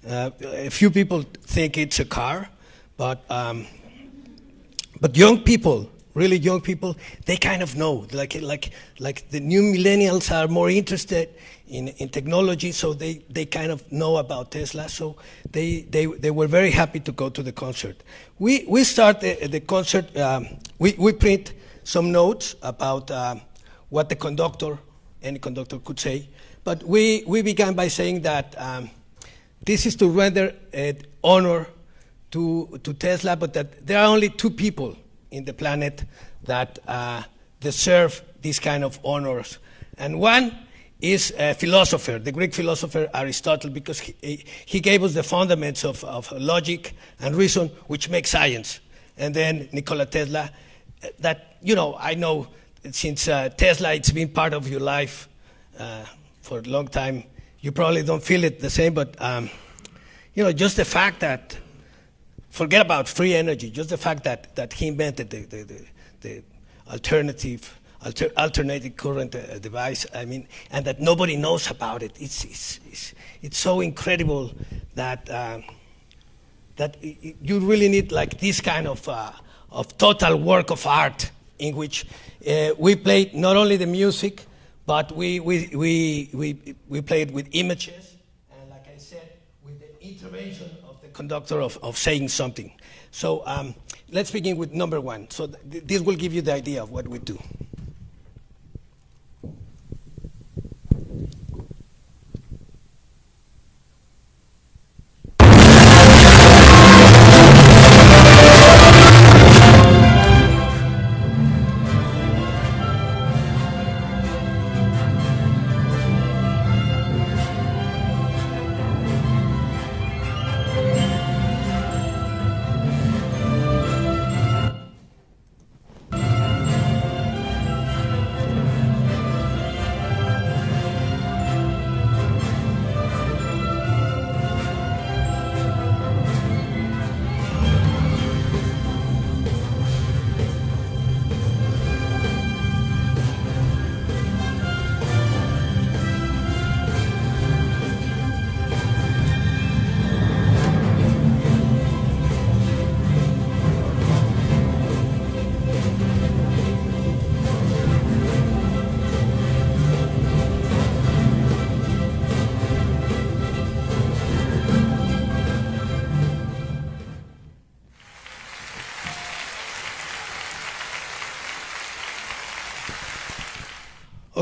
A few people think it's a car, but young people, really young people, they kind of know. Like the new millennials are more interested in technology, so they kind of know about Tesla. So they were very happy to go to the concert. We start the concert. We print some notes about what any conductor could say. But we began by saying that this is to render honor to Tesla, but that there are only 2 people in the planet that deserve these kind of honors. And one is a philosopher, the Greek philosopher Aristotle, because he gave us the fundamentals of logic and reason, which make science. And then Nikola Tesla, that, I know since Tesla, it's been part of your life for a long time. You probably don't feel it the same, but, just the fact that, forget about free energy, just the fact that he invented the alternative current device, and that nobody knows about it. It's so incredible that you really need like this kind of total work of art in which we played not only the music, but we played with images, and like I said, with the intervention of the conductor of saying something. So let's begin with number 1. So this will give you the idea of what we do.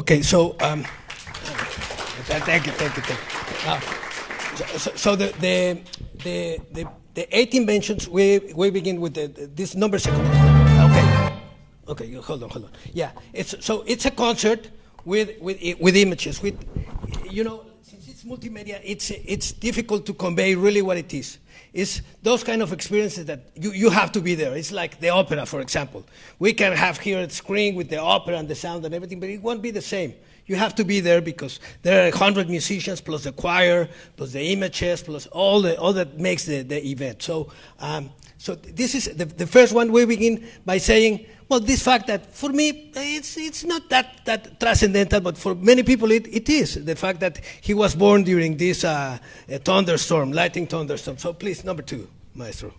Okay, so thank you. So the 8 inventions, we begin with this number sequence. Okay, hold on. Yeah, it's a concert with images. Since it's multimedia, it's difficult to convey really what it is. It's those kind of experiences that you have to be there. It's like the opera, for example. We can have here a screen with the opera and the sound and everything, but it won't be the same. You have to be there because there are 100 musicians plus the choir, plus the images, plus all that makes the event. So this is the first one. We begin by saying, well, this fact that for me it's not that transcendental, but for many people it is. The fact that he was born during this thunderstorm, lightning thunderstorm. So please, number 2, Maestro.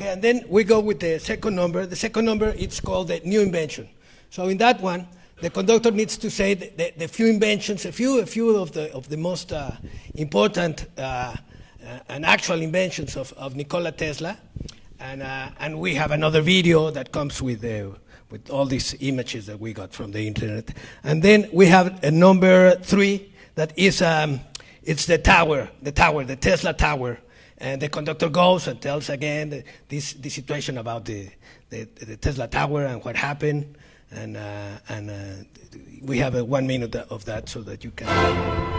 And then we go with the second number. The second number, it's called the new invention. So in that one, the conductor needs to say the few inventions, a few of the most important and actual inventions of Nikola Tesla. And we have another video that comes with all these images that we got from the internet. And then we have a number 3 that is it's the tower, the Tesla tower. And the conductor goes and tells again this situation about the Tesla tower and what happened. And we have 1 minute of that so that you can hear.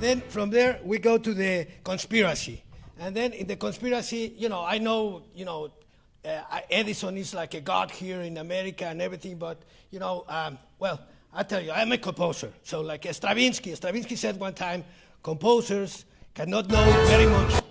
Then from there, we go to the conspiracy. And then in the conspiracy, I know, Edison is like a god here in America and everything, but, well, I tell you, I'm a composer. So like Stravinsky said one time, composers cannot know very much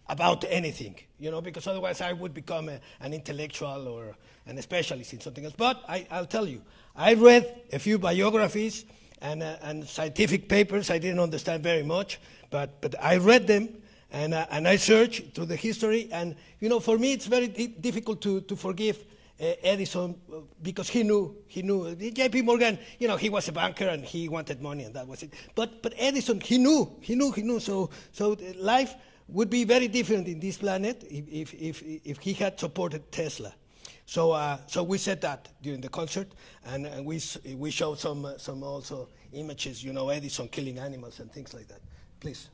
about anything, because otherwise I would become an intellectual or an specialist in something else. But I'll tell you, I read a few biographies and scientific papers. I didn't understand very much, but I read them and I searched through the history. And for me, it's very difficult to forgive Edison because he knew. J.P. Morgan, he was a banker and he wanted money and that was it. But Edison, he knew. So life would be very different in this planet if he had supported Tesla. So we said that during the concert, and we showed some also images, Edison killing animals and things like that. Please.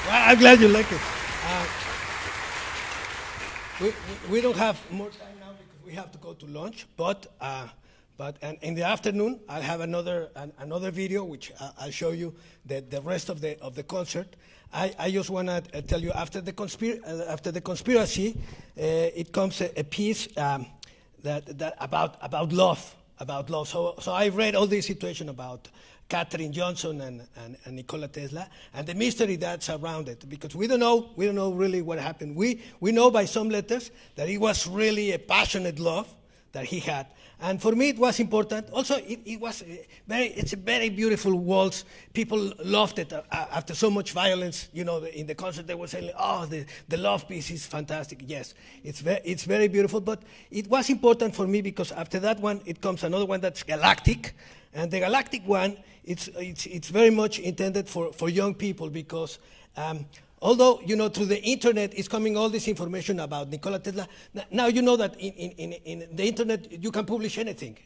Well, I'm glad you like it. We don't have more time now because we have to go to lunch. But in the afternoon, I'll have another video which I'll show you the rest of the concert. I just want to tell you after the conspiracy, it comes a piece that about love. So I read all this situation about Katherine Johnson and Nikola Tesla, and the mystery that's around it, because we don't know really what happened. We know by some letters that it was really a passionate love that he had, and for me it was important. Also, it's a very beautiful waltz. People loved it after so much violence. In the concert they were saying, "Oh, the love piece is fantastic." Yes, it's very beautiful, but it was important for me because after that one, it comes another one that's galactic. And the galactic one, it's very much intended for young people because although, through the internet is coming all this information about Nikola Tesla, now you know that in the internet you can publish anything,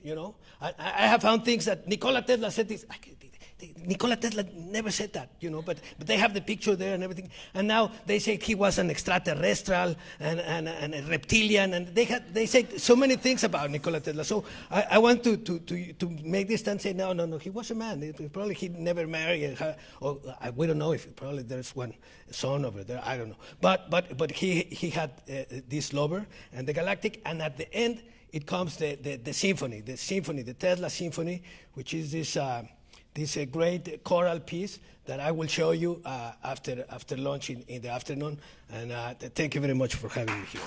I have found things that Nikola Tesla said this. Nikola Tesla never said that, but they have the picture there and everything. And now they say he was an extraterrestrial and a reptilian, and they say so many things about Nikola Tesla. So I want to make this stand, say no, he was a man. Probably he never married, or we don't know if probably there's one son over there. I don't know. But he had this lover and the galactic, and at the end it comes the symphony, the Tesla symphony, which is this great choral piece that I will show you after lunch in the afternoon. And thank you very much for having me here.